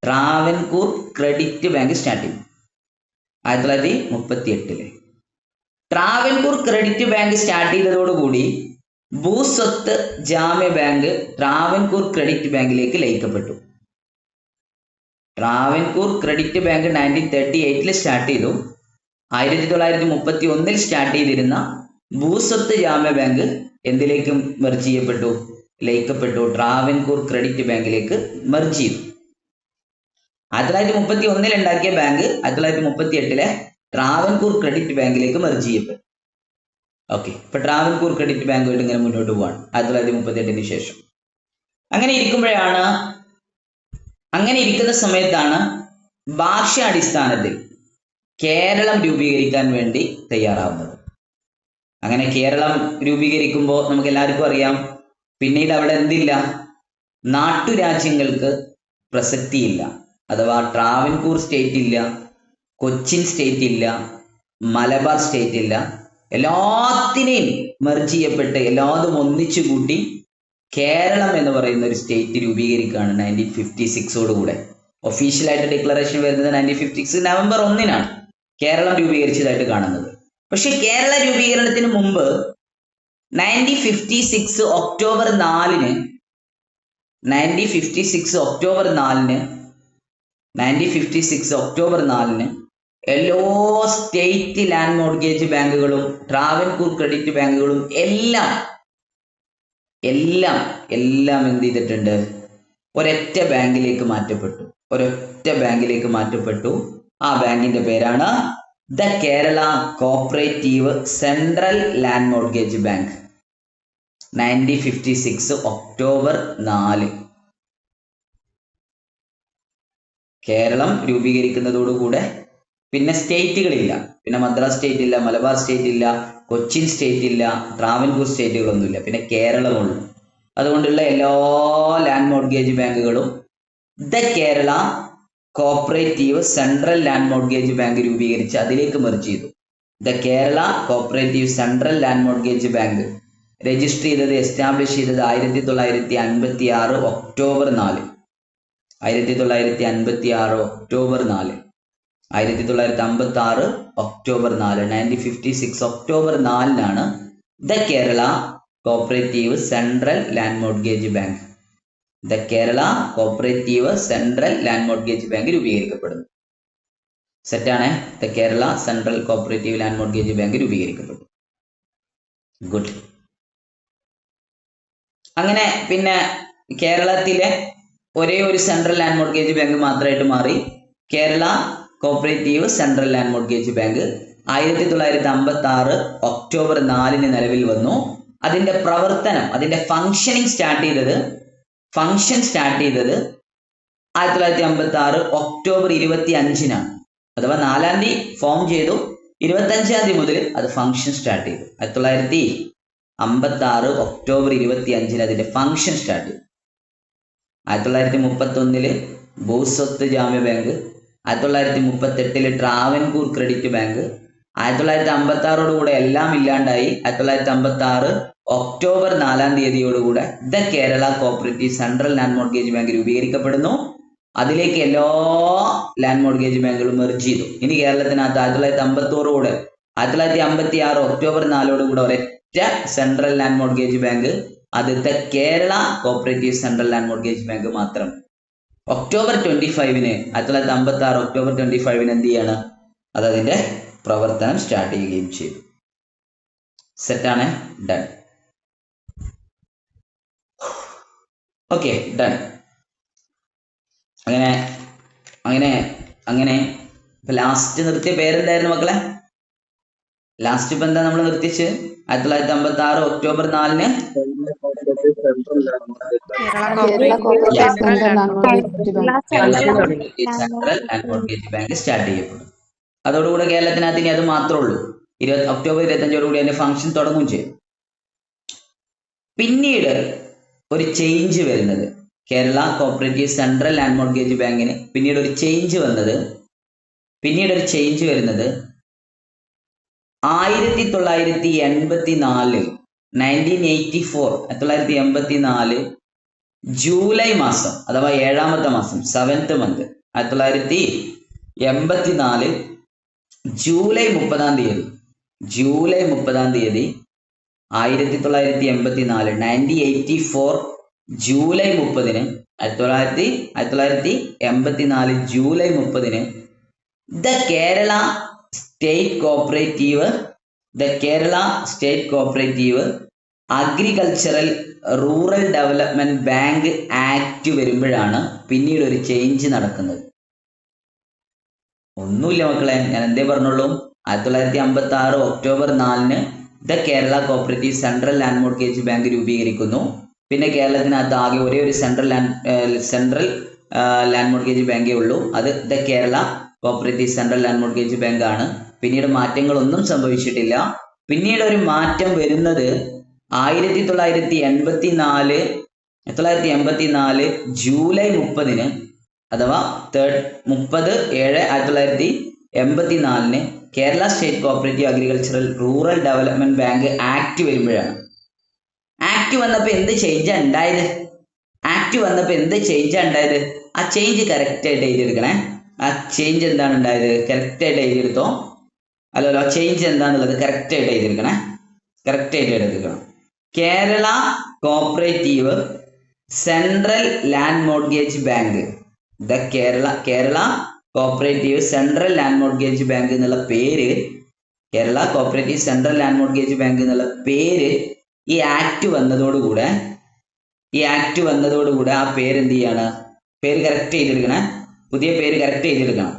ട്രാവൻകൂർ ക്രെഡിറ്റ് ബാങ്ക് സ്റ്റാർട്ട് ചെയ്തു 1938. ട്രാവൻകൂർ ക്രെഡിറ്റ് ബാങ്ക് സ്റ്റാർട്ട് ചെയ്തതോടുകൂടി ഭൂസ്വത്ത് ജാമ്യ ബാങ്ക് ട്രാവൻകൂർ ക്രെഡിറ്റ് ബാങ്കിലേക്ക് ലയിക്കപ്പെട്ടു. ട്രാവൻകൂർ ക്രെഡിറ്റ് ബാങ്ക് 1938 സ്റ്റാർട്ട് ചെയ്തു. 1931 സ്റ്റാർട്ട് ചെയ്തിരുന്ന ഭൂസ്വത്ത് ജാമ്യ ബാങ്ക് എന്തിലേക്ക് മെർജ് ചെയ്യപ്പെട്ടു, ലയിക്കപ്പെട്ടു, ട്രാവൻകൂർ ക്രെഡിറ്റ് ബാങ്കിലേക്ക് മെർജ് ചെയ്തു. 1931 ഉണ്ടാക്കിയ ബാങ്ക് 1938 ട്രാവൻകൂർ ക്രെഡിറ്റ് ബാങ്കിലേക്ക് മെർജ് ചെയ്യപ്പെട്ടു. ഓക്കെ, ഇപ്പൊ ട്രാവൻകൂർ ക്രെഡിറ്റ് ബാങ്കുമായിട്ട് ഇങ്ങനെ മുന്നോട്ട് പോവാണ് 1938 ശേഷം. അങ്ങനെ ഇരിക്കുന്ന സമയത്താണ് ഭാഷാടിസ്ഥാനത്തിൽ കേരളം രൂപീകരിക്കാൻ വേണ്ടി തയ്യാറാവുന്നത്. അങ്ങനെ കേരളം രൂപീകരിക്കുമ്പോൾ നമുക്ക് എല്ലാവർക്കും അറിയാം, പിന്നീട് അവിടെ എന്തില്ല, നാട്ടുരാജ്യങ്ങൾക്ക് പ്രസക്തിയില്ല. അഥവാ ട്രാവൻകൂർ സ്റ്റേറ്റ് ഇല്ല, കൊച്ചിൻ സ്റ്റേറ്റ് ഇല്ല, മലബാർ സ്റ്റേറ്റ് ഇല്ല. എല്ലാത്തിനെയും മെർജ് ചെയ്യപ്പെട്ട് എല്ലാതും ഒന്നിച്ചു കൂട്ടി കേരളം എന്ന് പറയുന്ന ഒരു സ്റ്റേറ്റ് രൂപീകരിക്കുകയാണ് 1956 ഒഫീഷ്യലായിട്ട് ഡിക്ലറേഷൻ വരുന്നത് 1956 നവംബർ 1 കേരളം രൂപീകരിച്ചതായിട്ട് കാണുന്നത്. പക്ഷെ കേരള രൂപീകരണത്തിന് മുമ്പ് 1956 ഒക്ടോബർ 4 എല്ലാ സ്റ്റേറ്റ് ലാൻഡ് മോർഗേജ് ബാങ്കുകളും ട്രാവൻകൂർ ക്രെഡിറ്റ് ബാങ്കുകളും എല്ലാം എന്ത് ചെയ്തിട്ടുണ്ട്, ഒരൊറ്റ ബാങ്കിലേക്ക് മാറ്റപ്പെട്ടു. ആ ബാങ്കിന്റെ പേരാണ് the Kerala cooperative central land mortgage bank. 1956 October 4 Keralam രൂപീകരിക്കുന്നതോടുകൂടെ പിന്നെ സ്റ്റേറ്റുകളില്ല, പിന്നെ മദ്രാസ് സ്റ്റേറ്റ് ഇല്ല, മലബാർ സ്റ്റേറ്റ് ഇല്ല, കൊച്ചിൻ സ്റ്റേറ്റ് ഇല്ല, ട്രാവൻകൂർ സ്റ്റേറ്റുകളൊന്നുമില്ല, പിന്നെ കേരളമുള്ളൂ. അതുകൊണ്ടുള്ള എല്ലാ ലാൻഡ് മോർഗേജ് ബാങ്കുകളും the Kerala cooperative central land mortgage bank രൂപീകരിച്ച് അതിലേക്ക് മെർജ് ചെയ്തു. The Kerala cooperative central land mortgage bank register ചെയ്തത്, എസ്റ്റാബ്ലിഷ് ചെയ്തത് 1956 October 4. 1956 October 4. 1956 October 4. 1956 October 4 the Kerala cooperative central land mortgage bank, the Kerala cooperative central land mortgage bank രൂപീകരിക്കപ്പെടുന്നു. സെറ്റാണ്, the Kerala central cooperative land mortgage bank രൂപീകരിക്കപ്പെട്ടു. Good. അങ്ങനെ പിന്നെ കേരളത്തിലെ ഒരേ ഒരു സെൻട്രൽ ലാൻഡ് മോർഗേജ് ബാങ്ക് മാത്രമായിട്ട് മാറി Kerala cooperative central land mortgage bank 1956 October 4 നിലവിൽ വന്നു. അതിന്റെ പ്രവർത്തനം, അതിന്റെ ഫംഗ്ഷനിങ് സ്റ്റാർട്ട് ചെയ്തത് 1956 ഒക്ടോബർ 25 അഥവാ 4 ഫോം ചെയ്തു, 25 മുതൽ അത് ഫംഗ്ഷൻ സ്റ്റാർട്ട് ചെയ്തു. 1956 ഒക്ടോബർ 25 അതിന്റെ ഫംഗ്ഷൻ സ്റ്റാർട്ട് ചെയ്തു. 1931 ഭൂസ്വത്ത് ജാമ്യ ബാങ്ക്, 1938 ട്രാവൻകൂർ ക്രെഡിറ്റ് ബാങ്ക്, 1956 എല്ലാം ഇല്ലാണ്ടായി. 1956 October 4 the Kerala cooperative central land mortgage bank രൂപീകരിക്കപ്പെടുന്നു. അതിലേക്ക് എല്ലാ ലാൻഡ് മോർഗേജ് ബാങ്കുകളും മെർജ് ചെയ്തു. ഇനി കേരളത്തിനകത്ത് 1956 1956 ഒക്ടോബർ 4 ഒരൊറ്റ സെൻട്രൽ ലാൻഡ് മോർഗേജ് ബാങ്ക്, ആദ്യത്തെ Kerala cooperative central land mortgage bank മാത്രം. ഒക്ടോബർ 25 1956 ഒക്ടോബർ 25 എന്ത് ചെയ്യാണ്, അത് അതിന്റെ പ്രവർത്തനം സ്റ്റാർട്ട് ചെയ്യുകയും ചെയ്തു. സെറ്റാണ്, ഡൺ. Okay, done. അങ്ങനെ ഇപ്പൊ ലാസ്റ്റ് നിർത്തിയ പേരെന്തായിരുന്നു മക്കളെ? ലാസ്റ്റ് ഇപ്പൊ എന്താ നമ്മൾ നിർത്തിച്ച്? 1956 October 4 central land mortgage bank start ചെയ്യപ്പെടും. അതോടുകൂടെ കേരളത്തിനകത്ത് ഇനി അത് മാത്രമേ ഉള്ളൂ. ഒക്ടോബർ 25 അതിന്റെ ഫംഗ്ഷൻ തുടങ്ങുകയും ചെയ്യും. പിന്നീട് ഒരു ചേഞ്ച് വരുന്നത് Kerala cooperative central land mortgage ബാങ്കിന് പിന്നീട് ഒരു ചേഞ്ച് വരുന്നത് 1984 ജൂലൈ മാസം അഥവാ 7ാമത്തെ മാസം, 7th month, 1984 ജൂലൈ 30 തീയതി 1984 July 30 1984 July 30 the Kerala state cooperative agricultural rural development bank act വരുമ്പോഴാണ് പിന്നീട് ഒരു ചേഞ്ച് നടക്കുന്നത്. ഒന്നുമില്ല മക്കളെ, ഞാൻ എന്തേ പറഞ്ഞുള്ളൂ. 1956 October 4 the Kerala cooperative central land mortgage bank രൂപീകരിക്കുന്നു. പിന്നെ കേരളത്തിനകത്ത് ആകെ ഒരേ ഒരു സെൻട്രൽ ലാൻഡ് മോർഗേജ് ബാങ്കേ ഉള്ളൂ. അത് the Kerala cooperative central land mortgage bank ആണ്. പിന്നീട് മാറ്റങ്ങളൊന്നും സംഭവിച്ചിട്ടില്ല. പിന്നീട് ഒരു മാറ്റം വരുന്നത് 1984 ജൂലൈ 30 അഥവാ 30/7/1984 Kerala state cooperative agricultural rural development bank act വരുമ്പോഴാണ്. ആക്ട് വന്നപ്പോൾ എന്ത് ചേഞ്ചാ ഉണ്ടായത്? ആ ചേഞ്ച് കറക്റ്റ് ആയിട്ട് എഴുതിയെടുക്കണേ. ആ ചേഞ്ച് എന്താണ് ഉണ്ടായത്? കറക്റ്റ് ആയിട്ട് എഴുതിയെടുത്തോ. അല്ലല്ലോ, ചേഞ്ച് എന്താണെന്നുള്ളത് കറക്റ്റ് ആയിട്ട് എഴുതിയെടുക്കണം. Kerala cooperative central land mortgage bank, the Kerala cooperative central land mortgage bank എന്നുള്ള പേര്, Kerala cooperative central land mortgage bank എന്നുള്ള പേര് ഈ ആക്ട് വന്നതോടുകൂടെ ആ പേര് എന്ത് ചെയ്യാണ്? പേര് കറക്റ്റ് ചെയ്തെടുക്കണേ. പുതിയ പേര് കറക്റ്റ് ചെയ്തെടുക്കണം.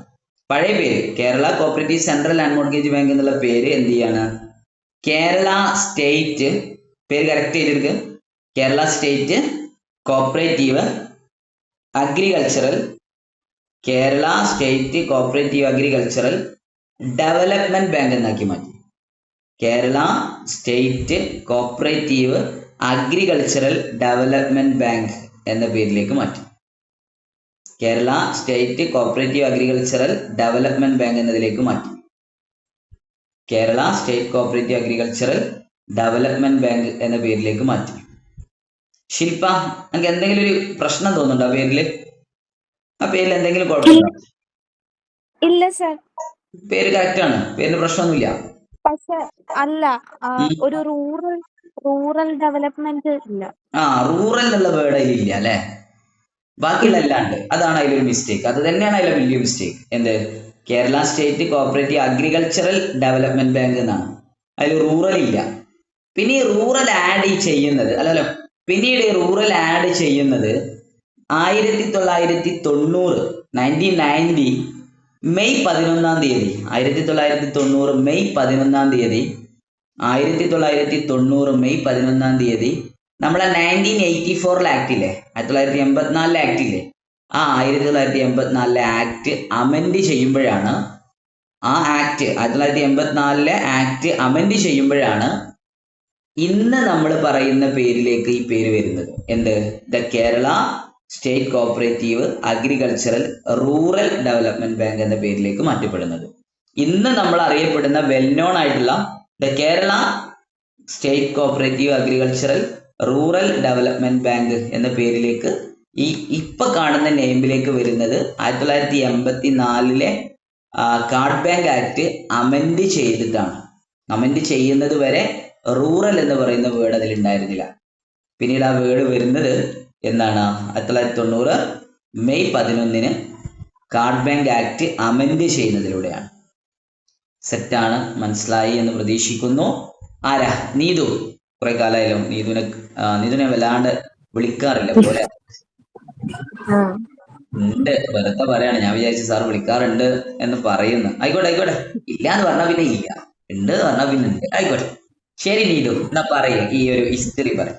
പഴയ പേര് Kerala cooperative central land mortgage bank എന്നുള്ള പേര് എന്ത് ചെയ്യാണ്? കേരള സ്റ്റേറ്റ്, പേര് കറക്റ്റ് ചെയ്തെടുക്കുക. Kerala state cooperative agricultural development bank എന്നാക്കി മാറ്റി. Kerala state cooperative agricultural development bank എന്ന പേരിലേക്ക് മാറ്റി. Kerala state cooperative agricultural development bank എന്നതിലേക്ക് മാറ്റി. Kerala state cooperative agricultural development bank എന്ന പേരിലേക്ക് മാറ്റി. ശില്പ, നമുക്ക് എന്തെങ്കിലും ഒരു പ്രശ്നം തോന്നുന്നുണ്ടോ ആ പേരിൽ എന്തെങ്കിലും കുഴപ്പമുണ്ടോ? ഇല്ല സർ, പേര് കറക്റ്റ് ആണ്, പേരിന് പ്രശ്നമൊന്നുമില്ല. പക്ഷെ അല്ല, ഒരു റൂറൽ ഡെവലപ്മെന്റ് ഇല്ല. റൂറൽ എന്നുള്ള വേർഡ് അതിലില്ല അല്ലെ? ബാക്കിയുള്ള എല്ലാം ഉണ്ട്. അതാണ് അതിലൊരു മിസ്റ്റേക്ക്. അത് തന്നെയാണ് അതിലെ വലിയ മിസ്റ്റേക്ക്. എന്ത്? Kerala state cooperative agricultural development bank എന്നാണ്. അതിൽ റൂറൽ ഇല്ല. പിന്നെ ഈ റൂറൽ ആഡ് ചെയ്യുന്നത് 1990 മെയ് 11 തീയതി 1990 മെയ് 11 തീയതി നമ്മളെ 1984 ആക്ട് ഇല്ലേ, 1984 ആക്ട് ഇല്ലേ, ആ 1984 ആക്ട് അമെൻഡ് ചെയ്യുമ്പോഴാണ്, ആ ആക്ട് 1984 ആക്ട് അമെൻഡ് ചെയ്യുമ്പോഴാണ് ഇന്ന് നമ്മൾ പറയുന്ന പേരിലേക്ക് ഈ പേര് വരുന്നത്. എന്ത്? The Kerala state cooperative agricultural rural development bank എന്ന പേരിലേക്ക് മാറ്റപ്പെടുന്നത്. ഇന്ന് നമ്മൾ അറിയപ്പെടുന്ന വെൽ നോൺ ആയിട്ടുള്ള the Kerala state cooperative agricultural rural development bank എന്ന പേരിലേക്ക് ഈ ഇപ്പൊ കാണുന്ന നെയിമിലേക്ക് വരുന്നത് 1984 കാർഡ് ബാങ്ക് ആക്ട് അമെൻഡ് ചെയ്തിട്ടാണ്. അമെൻഡ് ചെയ്യുന്നത് വരെ റൂറൽ എന്ന് പറയുന്ന വേർഡ് അതിൽ ഉണ്ടായിരുന്നില്ല. പിന്നീട് ആ വേർഡ് വരുന്നത് എന്താണ്? 1990 May 11 CARD bank act amend ചെയ്യുന്നതിലൂടെയാണ്. സെറ്റാണ്, മനസ്സിലായി എന്ന് പ്രതീക്ഷിക്കുന്നു. ആരാ? നീതു. കുറെ കാലമായാലോ നീതുനെ വല്ലാണ്ട് വിളിക്കാറില്ല പോലെ ഉണ്ട്. വെറുതെ പറയാണ്, ഞാൻ വിചാരിച്ചു സാർ വിളിക്കാറുണ്ട് എന്ന് പറയുന്നു. ആയിക്കോട്ടെ ഇല്ല എന്ന് പറഞ്ഞാൽ പിന്നെ ഇല്ല, ഉണ്ട് എന്ന് പറഞ്ഞാൽ പിന്നെ ഉണ്ട്. ആയിക്കോട്ടെ, ശരി നീതു, എന്നാ പറയൂ, ഈ ഒരു ഹിസ്റ്ററി പറ.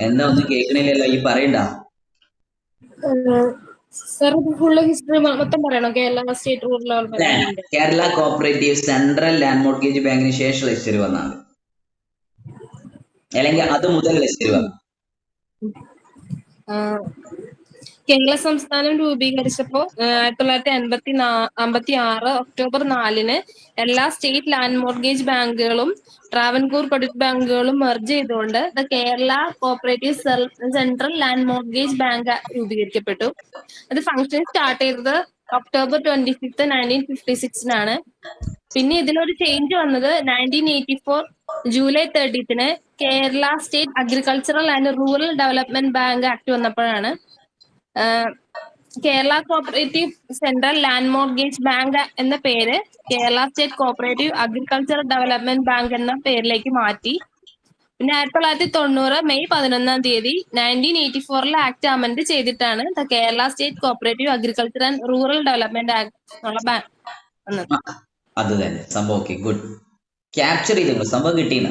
എന്താ ഒന്നും കേൾക്കണില്ലല്ലോ, ഈ പറയണ്ട. സർ ഫുള്ള് ഹിസ്റ്ററി മൊത്തം പറയണോ? കേരള സ്റ്റേറ്റ് റൂറൽ ഡെവലപ്മെന്റ് ബാങ്കിന്റെ Kerala cooperative central land mortgage ബാങ്കിന് ശേഷമുള്ള ഹിസ്റ്ററി വന്നാൽ അല്ലെങ്കിൽ അത് മുതലുള്ള ഹിസ്റ്ററി വന്നു. കേരള സംസ്ഥാനം രൂപീകരിച്ചപ്പോ 1956 ഒക്ടോബർ 4 എല്ലാ സ്റ്റേറ്റ് ലാൻഡ് മോർഗേജ് ബാങ്കുകളും ട്രാവൻകൂർ ക്രെഡിറ്റ് ബാങ്കുകളും മെർജ് ചെയ്തുകൊണ്ട് the Kerala cooperative central land mortgage bank രൂപീകരിക്കപ്പെട്ടു. അത് ഫംഗ്ഷൻ സ്റ്റാർട്ട് ചെയ്തത് ഒക്ടോബർ 25, 1956 പിന്നെ ഇതിലൊരു ചേഞ്ച് വന്നത് 1984 July 30 Kerala state agricultural and rural development bank act വന്നപ്പോഴാണ് Kerala cooperative central land mortgage bank എന്ന പേര് Kerala state cooperative agricultural development bank എന്ന പേരിലേക്ക് മാറ്റി. പിന്നെ 1990 മെയ് 11 1984 ആക്ട് അമെൻഡ് ചെയ്തിട്ടാണ് Kerala state cooperative agriculture and rural development act എന്നുള്ള ബാങ്ക് വന്നത്. അത് തന്നെ സംഭവം. ഓക്കെ, ഗുഡ്, ക്യാപ്ചർ ചെയ്തു. സംഭവം കിട്ടിയാണ്,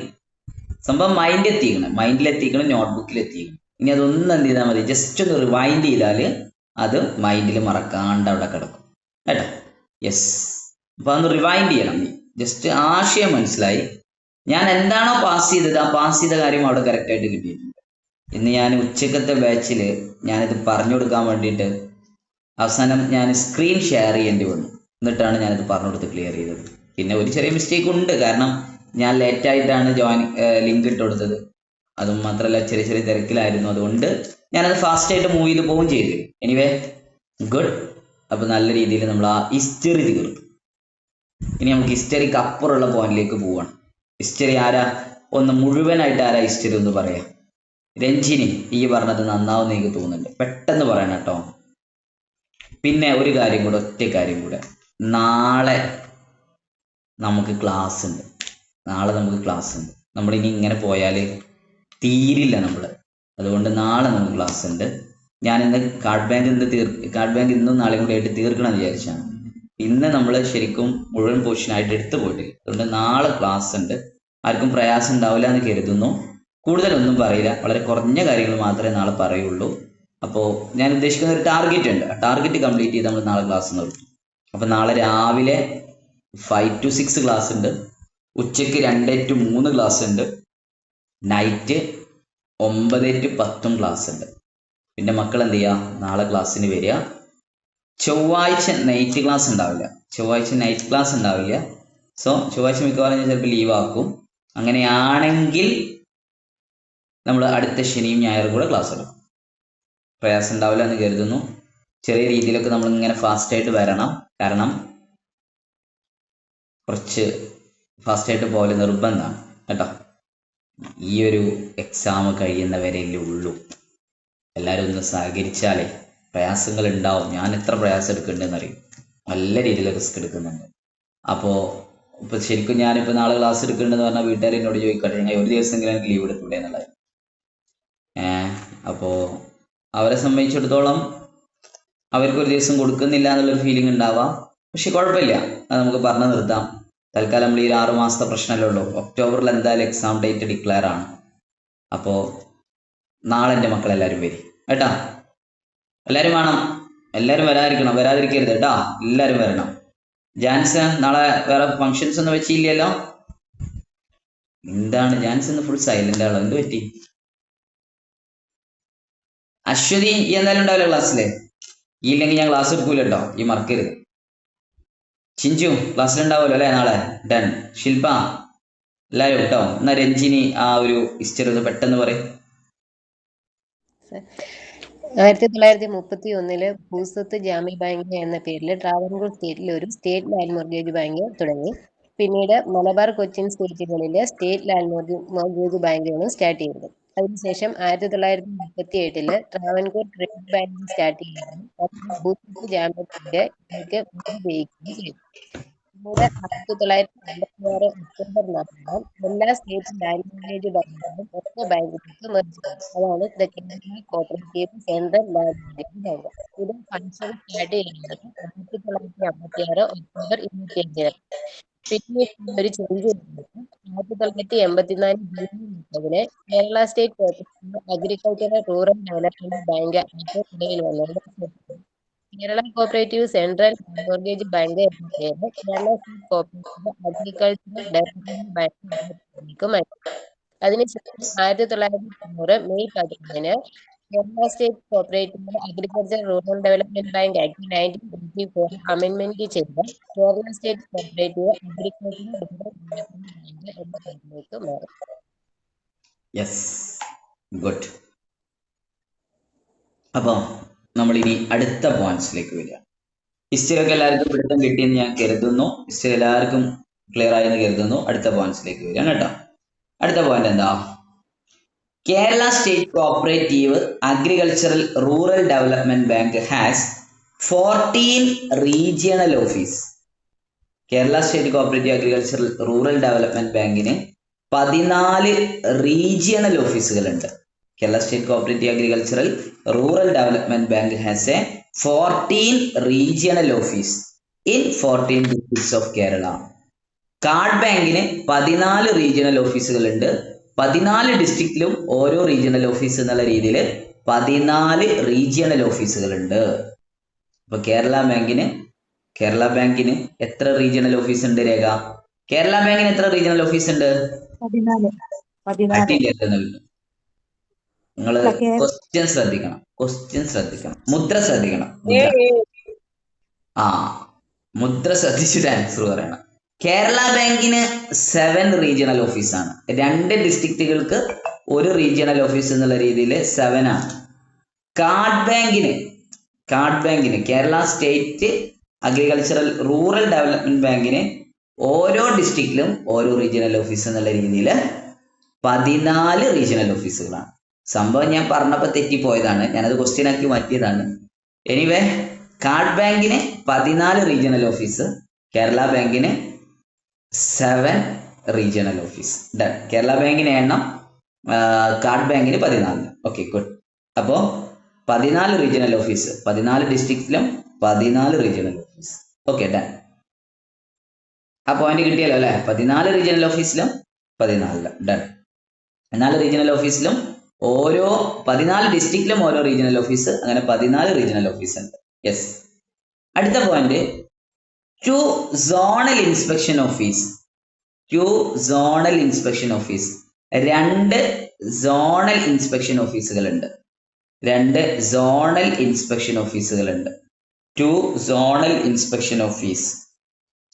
സംഭവം മൈൻഡിലെത്തിക്കണം, നോട്ട്ബുക്കിൽ എത്തിക്കണം. ഇനി അതൊന്നും എന്ത് ചെയ്താൽ മതി, ജസ്റ്റ് ഒന്ന് റിവൈൻഡ് ചെയ്താൽ അത് മൈൻഡിൽ മറക്കാണ്ട് അവിടെ കിടക്കും കേട്ടോ. യെസ്, അപ്പൊ അതൊന്ന് റിവൈൻഡ് ചെയ്യണം. ജസ്റ്റ് ആശയം മനസ്സിലായി. ഞാൻ എന്താണോ പാസ് ചെയ്തത് ആ പാസ് ചെയ്ത കാര്യം അവിടെ കറക്റ്റായിട്ട് കിട്ടിയിട്ടുണ്ട്. ഇന്ന് ഞാൻ ഉച്ചക്കത്തെ ബാച്ചിൽ ഞാനിത് പറഞ്ഞു കൊടുക്കാൻ വേണ്ടിയിട്ട് അവസാനം ഞാൻ സ്ക്രീൻ ഷെയർ ചെയ്യേണ്ടി വന്നു. എന്നിട്ടാണ് ഞാനിത് പറഞ്ഞു കൊടുത്ത് ക്ലിയർ ചെയ്തത്. പിന്നെ ഒരു ചെറിയ മിസ്റ്റേക്ക് ഉണ്ട്, കാരണം ഞാൻ ലേറ്റായിട്ടാണ് ലിങ്ക് ഇട്ട് കൊടുത്തത്. അതും മാത്രമല്ല ചെറിയ തിരക്കിലായിരുന്നു. അതുകൊണ്ട് ഞാനത് ഫാസ്റ്റായിട്ട് മൂവ് ചെയ്ത് പോവുകയും ചെയ്തു. Anyway good. അപ്പോൾ നല്ല രീതിയിൽ നമ്മൾ ആ ഹിസ്റ്ററി തീർത്തു. ഇനി നമുക്ക് ഹിസ്റ്ററിക്ക് അപ്പുറമുള്ള പോയിന്റിലേക്ക് പോവാണ്. ഹിസ്റ്ററി ആരാ ഒന്ന് മുഴുവനായിട്ട് ആരാ ഹിസ്റ്ററി ഒന്ന് പറയാം? രഞ്ജിനി, ഈ പറഞ്ഞത് നന്നാവുമെന്ന് എനിക്ക് തോന്നുന്നുണ്ട്, പെട്ടെന്ന് പറയണം കേട്ടോ. പിന്നെ ഒരു കാര്യം കൂടെ, ഒറ്റ കാര്യം കൂടെ, നാളെ നമുക്ക് ക്ലാസ് ഉണ്ട്. നമ്മളിനി ഇങ്ങനെ പോയാൽ തീരില്ല നമ്മൾ. അതുകൊണ്ട് നാളെ നമുക്ക് ക്ലാസ് ഉണ്ട്. ഞാനിന്ന് കാർഡ് ബാങ്ക് ഇന്നും നാളെയും കൂടി ആയിട്ട് തീർക്കണം എന്ന് വിചാരിച്ചാണ്. ഇന്ന് നമ്മൾ ശരിക്കും മുഴുവൻ പോർഷനായിട്ട് എടുത്തു പോയിട്ടില്ല. അതുകൊണ്ട് നാളെ ക്ലാസ് ഉണ്ട്. ആർക്കും പ്രയാസം ഉണ്ടാവില്ല എന്ന് കരുതുന്നു. കൂടുതലൊന്നും പറയില്ല, വളരെ കുറഞ്ഞ കാര്യങ്ങൾ മാത്രമേ നാളെ പറയുള്ളൂ. അപ്പോൾ ഞാൻ ഉദ്ദേശിക്കുന്ന ഒരു ടാർഗറ്റ് ഉണ്ട്. ആ ടാർഗറ്റ് കംപ്ലീറ്റ് ചെയ്ത് നമ്മൾ നാളെ ക്ലാസ് നിർത്തും. അപ്പോൾ നാളെ രാവിലെ 5 to 6 ക്ലാസ് ഉണ്ട്, ഉച്ചയ്ക്ക് 2 to 3 ക്ലാസ് ഉണ്ട്, നൈറ്റ് 9 to 10 ക്ലാസ് ഉണ്ട്. പിന്നെ മക്കൾ എന്ത് ചെയ്യുക, നാളെ ക്ലാസ്സിന് വരിക. ചൊവ്വാഴ്ച നൈറ്റ് ക്ലാസ് ഉണ്ടാവില്ല. സോ ചൊവ്വാഴ്ച മിക്കവാറും ഞാൻ ചിലപ്പോൾ ലീവ് ആക്കും. അങ്ങനെയാണെങ്കിൽ നമ്മൾ അടുത്ത ശനിയും ഞായറും കൂടെ ക്ലാസ് എടുക്കും. പ്രയാസം ഉണ്ടാവില്ല എന്ന് കരുതുന്നു. ചെറിയ രീതിയിലൊക്കെ നമ്മളിങ്ങനെ ഫാസ്റ്റായിട്ട് വരണം, കാരണം കുറച്ച് ഫാസ്റ്റായിട്ട് പോലെ നിർബന്ധമാണ് കേട്ടോ. ഈ ഒരു എക്സാം കഴിയുന്നവരെയല്ലേ ഉള്ളൂ. എല്ലാവരും ഒന്ന് സഹകരിച്ചാലേ. പ്രയാസങ്ങൾ ഉണ്ടാവും. ഞാൻ എത്ര പ്രയാസം എടുക്കുന്നുണ്ടെന്ന് അറിയും. നല്ല രീതിയിൽ റിസ്ക് എടുക്കുന്നുണ്ട്. അപ്പോൾ ഇപ്പോൾ ശരിക്കും ഞാനിപ്പോൾ നാളെ ക്ലാസ് എടുക്കുന്നുണ്ടെന്ന് പറഞ്ഞാൽ വീട്ടുകാർ എന്നോട് ചോദിക്കട്ടെ, ഒരു ദിവസമെങ്കിലും എനിക്ക് ലീവ് എടുത്തൂടെ എന്നുള്ളത്. അപ്പോൾ അവരെ സംബന്ധിച്ചിടത്തോളം അവർക്കൊരു ദിവസം കൊടുക്കുന്നില്ല എന്നുള്ളൊരു ഫീലിംഗ് ഉണ്ടാവാം. പക്ഷെ കുഴപ്പമില്ല, അത് നമുക്ക് പറഞ്ഞു നിർത്താം. തൽക്കാലം നമ്മൾ ഈ 6 മാസത്തെ പ്രശ്നമല്ലേ ഉള്ളൂ. ഒക്ടോബറിൽ എന്തായാലും എക്സാം ഡേറ്റ് ഡിക്ലെയർ ആണ്. അപ്പോൾ നാളെ എൻ്റെ മക്കളെല്ലാവരും വരും കേട്ടാ. എല്ലാവരും വേണം, എല്ലാവരും വരാതിരിക്കരുത് കേട്ടാ. എല്ലാവരും വരണം. ജാൻസ്, നാളെ വേറെ ഫങ്ഷൻസ് ഒന്നും വെച്ചില്ലല്ലോ? എന്താണ് ജാൻസ് ഇന്ന് ഫുൾ സൈലന്റ് ആണോ? എന്ത് പറ്റി? അശ്വതി, ഈ എന്തായാലും ഉണ്ടാവില്ല ക്ലാസ്സിലെ? ഈ ഇല്ലെങ്കിൽ ഞാൻ ക്ലാസ് എടുക്കൂല കേട്ടോ, ഈ മറക്കരുത്. ചിഞ്ചു ക്ലാസ്സിലുണ്ടാവുമല്ലോ അല്ലേ നാളെ? ഡൺ. ശില്പ എല്ലാവരും കേട്ടോ. എന്നാ രഞ്ജിനി ആ ഒരു ഹിസ്റ്ററി ഒന്ന് പെട്ടെന്ന് പറയും. 1931 ഭൂസ്വത്ത് ജാമ്യ ബാങ്ക് എന്ന പേരിൽ ട്രാവൻകൂർ സ്റ്റേറ്റിൽ ഒരു സ്റ്റേറ്റ് ലാൻഡ് മോർഗേജ് ബാങ്ക് തുടങ്ങി. പിന്നീട് മലബാർ, കൊച്ചിൻ സ്റ്റേറ്റുകളിലെ സ്റ്റേറ്റ് ലാൻഡ് മോർഗേജ് ബാങ്കുകളും സ്റ്റാർട്ട് ചെയ്തു. അതിനുശേഷം 1938 ട്രാവൻകൂർ ക്രെഡിറ്റ് ബാങ്ക് സ്റ്റാർട്ട് ചെയ്യുകയും ഭൂസ്വത്ത് ജാമ്യ ബാങ്ക് ഉപയോഗിക്കുകയും ചെയ്തു. പിന്നീട് 1956 ഒക്ടോബർ 4 എല്ലാ സ്റ്റേറ്റ് ലാൻഡ് മോർഗേജ് ബാങ്കുകളും ഒറ്റ ബാങ്കിലേക്ക് മെർജ് ചെയ്തു. അതാണ് the Kerala cooperative central land mortgage bank. ഇത് ഫംഗ്ഷൻ സ്റ്റാർട്ട് ചെയ്യുന്നത് 1956 ഒക്ടോബർ 25. പിന്നീട് ഒരു ചേഞ്ച് വരുന്നത് 1984 June 30 Kerala state cooperative agricultural rural development bank ആയിട്ട് നിലവിൽ വന്നത്. Kerala cooperative central mortgage bank എന്ന പേര് Kerala state cooperative agricultural development bank മാറ്റി. അതിനുശേഷം 1990 May 11 Kerala state cooperative agriculture rural development bank act 1984 അമെൻമെന്റ് ചെയ്ത് Kerala state cooperative agricultural rural development bank എന്ന പേരിലേക്ക് മാറി. Yes, good. അപ്പോൾ നമ്മൾ ഇനി അടുത്ത പോയിന്റ്സിലേക്ക് വരിക. ഹിസ്റ്ററി ഒക്കെ എല്ലാവർക്കും പിടുത്തം കിട്ടിയെന്ന് ഞാൻ കരുതുന്നു. ഹിസ്റ്ററി എല്ലാവർക്കും ക്ലിയർ ആയെന്ന് കരുതുന്നു. അടുത്ത പോയിന്റ്സിലേക്ക് വരിക കേട്ടോ. അടുത്ത പോയിന്റ് എന്താ? Kerala state cooperative agricultural rural development bank has 14 regional office. Kerala state cooperative agricultural rural development ബാങ്കിന് 14 റീജിയണൽ ഓഫീസുകളുണ്ട്. Kerala state cooperative agricultural rural development bank has a 14 regional office in 14 districts of Kerala. CARD ബാങ്കിന് 14 റീജിയണൽ ഓഫീസുകളുണ്ട്. 14 ഡിസ്ട്രിക്റ്റിലും ഓരോ regional office എന്നുള്ള രീതിയിൽ 14 regional ഓഫീസുകളുണ്ട്. അപ്പൊ കേരള ബാങ്കിന് എത്ര regional office ഉണ്ട് രേഖ? കേരള ബാങ്കിന് എത്ര റീജിയണൽ ഓഫീസ് ഉണ്ട്? 14. നിങ്ങൾ ക്വസ്റ്റ്യൻ ശ്രദ്ധിക്കണം, മുദ്ര ശ്രദ്ധിക്കണം. മുദ്ര ശ്രദ്ധിച്ചിട്ട് ആൻസർ പറയണം. കേരള ബാങ്കിന് 7 റീജിയണൽ ഓഫീസാണ്. 2 ഡിസ്ട്രിക്റ്റുകൾക്ക് ഒരു റീജിയണൽ ഓഫീസ് എന്നുള്ള രീതിയിൽ 7 ആണ്. കാർഡ് ബാങ്കിന് Kerala state agricultural rural development ബാങ്കിന് ഓരോ ഡിസ്ട്രിക്റ്റിലും ഓരോ റീജിയണൽ ഓഫീസ് എന്നുള്ള രീതിയിൽ 14 റീജിയണൽ ഓഫീസുകളാണ്. സംഭവം ഞാൻ പറഞ്ഞപ്പോൾ തെറ്റിപ്പോയതാണ്, ഞാനത് ക്വസ്റ്റ്യൻ ആക്കി മാറ്റിയതാണ്. എനിവേ, കാർഡ് ബാങ്കിന് 14 റീജിയണൽ ഓഫീസ്, കേരള ബാങ്കിന് 7 റീജിയണൽ ഓഫീസ്. ഡൺ. കേരള ബാങ്കിന് എണ്ണം, കാർഡ് ബാങ്കിന് 14. Okay, good. അപ്പോൾ 14 regional office, 14 ഡിസ്ട്രിക്റ്റിലും 14 regional office. Okay, done. ആ പോയിന്റ് കിട്ടിയല്ലോ അല്ലെ? 14 റീജിയണൽ ഓഫീസിലും 14. ഡൺ. 14 റീജിയണൽ ഓഫീസിലും 14 ഡിസ്ട്രിക്റ്റിലും ഓരോ റീജിയണൽ ഓഫീസ്, അങ്ങനെ 14 റീജിയണൽ ഓഫീസ് ഉണ്ട്. യെസ്. അടുത്ത point, 2 zonal inspection office. 2 zonal inspection office. 2 zonal inspection ഓഫീസുകളുണ്ട്. 2 സോണൽ ഇൻസ്പെക്ഷൻ ഓഫീസുകളുണ്ട്. 2 zonal inspection office.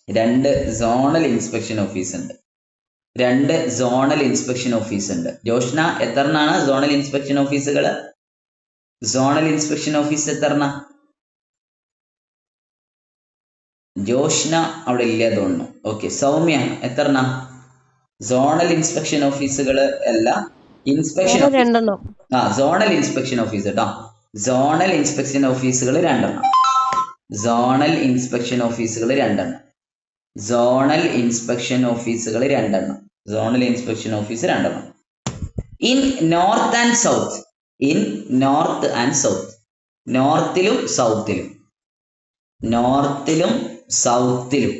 2 zonal inspection office ഉണ്ട്. 2 സോണൽ ഇൻസ്പെക്ഷൻ ഓഫീസ് ഉണ്ട്. ജോഷ്ന, എത്രണ്ണാണ് സോണൽ ഇൻസ്പെക്ഷൻ ഓഫീസുകൾ? സോണൽ ഇൻസ്പെക്ഷൻ ഓഫീസ് എത്രണ്ണ? ജോഷ്ന അവിടെ ഇല്ല തോന്നുന്നു. ഓക്കെ, സൗമ്യ എത്രണ്ണ? സോണൽ ഇൻസ്പെക്ഷൻ ഓഫീസുകൾ അല്ല, ഇൻസ്പെക്ഷൻ സോണൽ ഇൻസ്പെക്ഷൻ ഓഫീസ് കേട്ടോ. സോണൽ ഇൻസ്പെക്ഷൻ ഓഫീസുകൾ 2 എണ്ണം. സോണൽ ഇൻസ്പെക്ഷൻ ഓഫീസുകൾ 2 എണ്ണം. സോണൽ ഇൻസ്പെക്ഷൻ ഓഫീസുകൾ 2 എണ്ണം. സോണൽ ഇൻസ്പെക്ഷൻ ഓഫീസ് 2 എണ്ണം. In north and south. In north and south. നോർത്തിലും സൗത്തിലും. നോർത്തിലും സൗത്തിലും.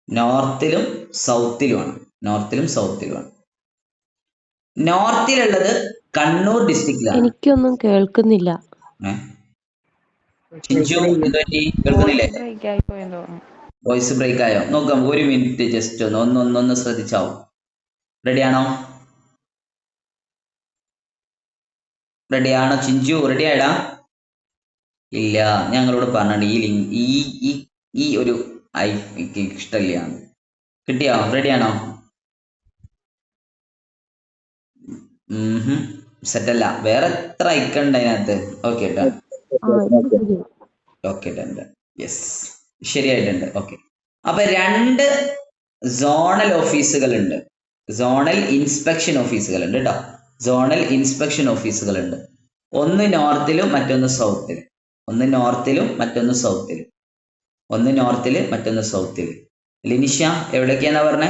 നോർത്തിലും സൗത്തിലുമാണ്. നോർത്തിലും സൗത്തിലുമാണ്. നോർത്തിലുള്ളത് കണ്ണൂർ ഡിസ്ട്രിക്റ്റിലാണ്. എനിക്കൊന്നും കേൾക്കുന്നില്ല. കേൾക്കുന്നില്ലേ? വോയിസ് ബ്രേക്ക് ആയോ? നോക്കാം, 1 മിനിറ്റ് ജസ്റ്റ് ഒന്ന് ശ്രദ്ധിച്ചാവും. റെഡിയാണോ? ചിഞ്ചു റെഡി ആയടാ? ഇല്ല, ഞങ്ങളോട് പറഞ്ഞിട്ട് ഈ ലിങ്ക് ഈ ഒരു ഇഷ്ടമില്ല. കിട്ടിയോ? റെഡിയാണോ? സെറ്റല്ല. വേറെ എത്ര ഐക്കണ്ട് അതിനകത്ത്? Okay done. Okay done. Yes, ശരിയായിട്ടുണ്ട്. ഓക്കെ, അപ്പൊ 2 സോണൽ ഓഫീസുകളുണ്ട്, സോണൽ ഇൻസ്പെക്ഷൻ ഓഫീസുകളുണ്ട് കേട്ടോ. സോണൽ ഇൻസ്പെക്ഷൻ ഓഫീസുകളുണ്ട്. ഒന്ന് നോർത്തിലും മറ്റൊന്ന് സൗത്തിലും. ഒന്ന് നോർത്തിലും മറ്റൊന്ന് സൗത്തിലും. ഒന്ന് നോർത്തില് മറ്റൊന്ന് സൗത്തില്. ലിനിഷ എവിടേക്കാന്നാ പറഞ്ഞേ?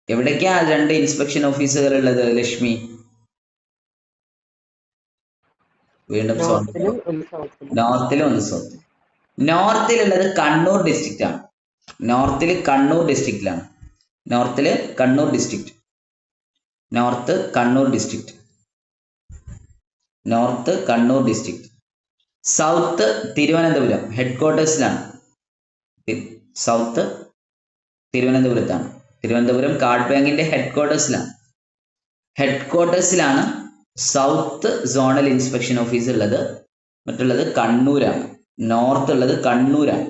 എവിടേക്കാ 2 ഇൻസ്പെക്ഷൻ ഓഫീസുകൾ ഉള്ളത് ലക്ഷ്മി? വീണ്ടും നോർത്തിലും ഒന്ന് സൗത്തിലും. നോർത്തിലുള്ളത് കണ്ണൂർ ഡിസ്ട്രിക്റ്റ് ആണ്. നോർത്തില് കണ്ണൂർ ഡിസ്ട്രിക്റ്റിലാണ്. നോർത്തില് Kannur district. North Kannur district. North Kannur district. South Thiruvananthapuram ഹെഡ്ക്വാർട്ടേഴ്സിലാണ്. സൗത്ത് തിരുവനന്തപുരത്താണ്. തിരുവനന്തപുരം കാർഡ് ബാങ്കിന്റെ ഹെഡ്ക്വാർട്ടേഴ്സിലാണ് സൗത്ത് സോണൽ ഇൻസ്പെക്ഷൻ ഓഫീസ് ഉള്ളത്. മറ്റുള്ളത് കണ്ണൂരാണ്. നോർത്ത് ഉള്ളത് കണ്ണൂരാണ്.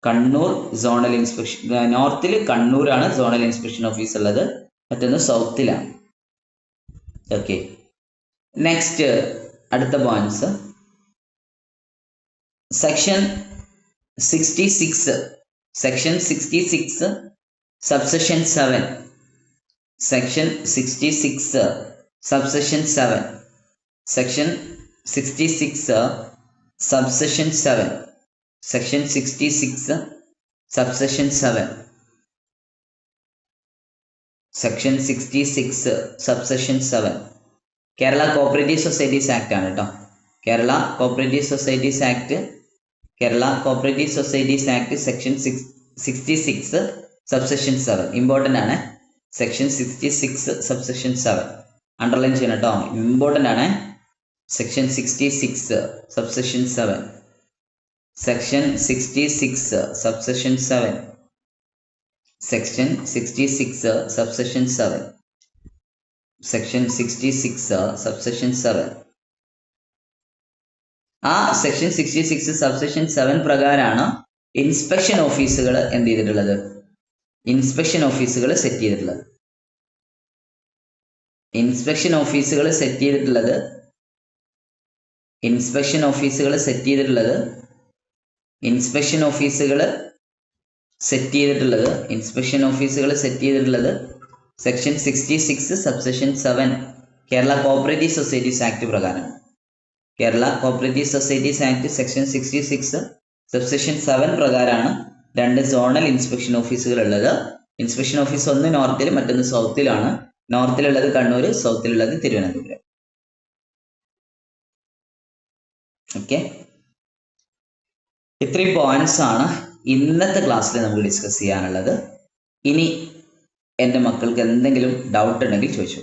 കണ്ണൂർ സോണൽ ഇൻസ്പെക്ഷൻ, നോർത്തിൽ കണ്ണൂരാണ് സോണൽ ഇൻസ്പെക്ഷൻ ഓഫീസ് ഉള്ളത്. മറ്റൊന്ന് സൗത്തിലാണ്. ഓക്കെ, നെക്സ്റ്റ് അടുത്ത points. Section 66 subsection 7. Section 66 subsection 7. Section 66 subsection 7. Section 66 subsection 7. Section 66 subsection 7. Kerala cooperative societies act ആണ് കേട്ടോ. Kerala cooperative societies act section 66 subsection 7 important ആണ്. സെക്ഷൻ 66 സബ്സെക്ഷൻ 7 അണ്ടർലൈൻ ചെയ്യണം കേട്ടോ, ഇമ്പോർട്ടൻ്റ് ആണ്. Section 66 subsection 7. Section 66 subsection 7. Section 66 subsection 7. Section 66 subsection 7. ആ section 66 subsection 7 പ്രകാരമാണ് inspection ഓഫീസുകൾ എന്ത് ചെയ്തിട്ടുള്ളത്? ഇൻസ്പെക്ഷൻ ഓഫീസുകൾ സെറ്റ് ചെയ്തിട്ടുള്ളത്. ഇൻസ്പെക്ഷൻ ഓഫീസുകൾ സെറ്റ് ചെയ്തിട്ടുള്ളത് section 66 subsection 7 Kerala cooperative societies act പ്രകാരമാണ്. Kerala cooperative societies act section 66 subsection 7 പ്രകാരമാണ് 2 സോണൽ ഇൻസ്പെക്ഷൻ ഓഫീസുകൾ ഉള്ളത്. ഇൻസ്പെക്ഷൻ ഓഫീസ് ഒന്ന് നോർത്തിലും മറ്റൊന്ന് സൗത്തിലാണ്. നോർത്തിലുള്ളത് കണ്ണൂർ, സൗത്തിലുള്ളത് തിരുവനന്തപുരം. ഓക്കെ, ഇത്രയും പോയിന്റ്സ് ആണ് ഇന്നത്തെ ക്ലാസ്സിൽ നമുക്ക് ഡിസ്കസ് ചെയ്യാനുള്ളത്. ഇനി എൻ്റെ മക്കൾക്ക് എന്തെങ്കിലും ഡൗട്ട് ഉണ്ടെങ്കിൽ ചോദിച്ചു.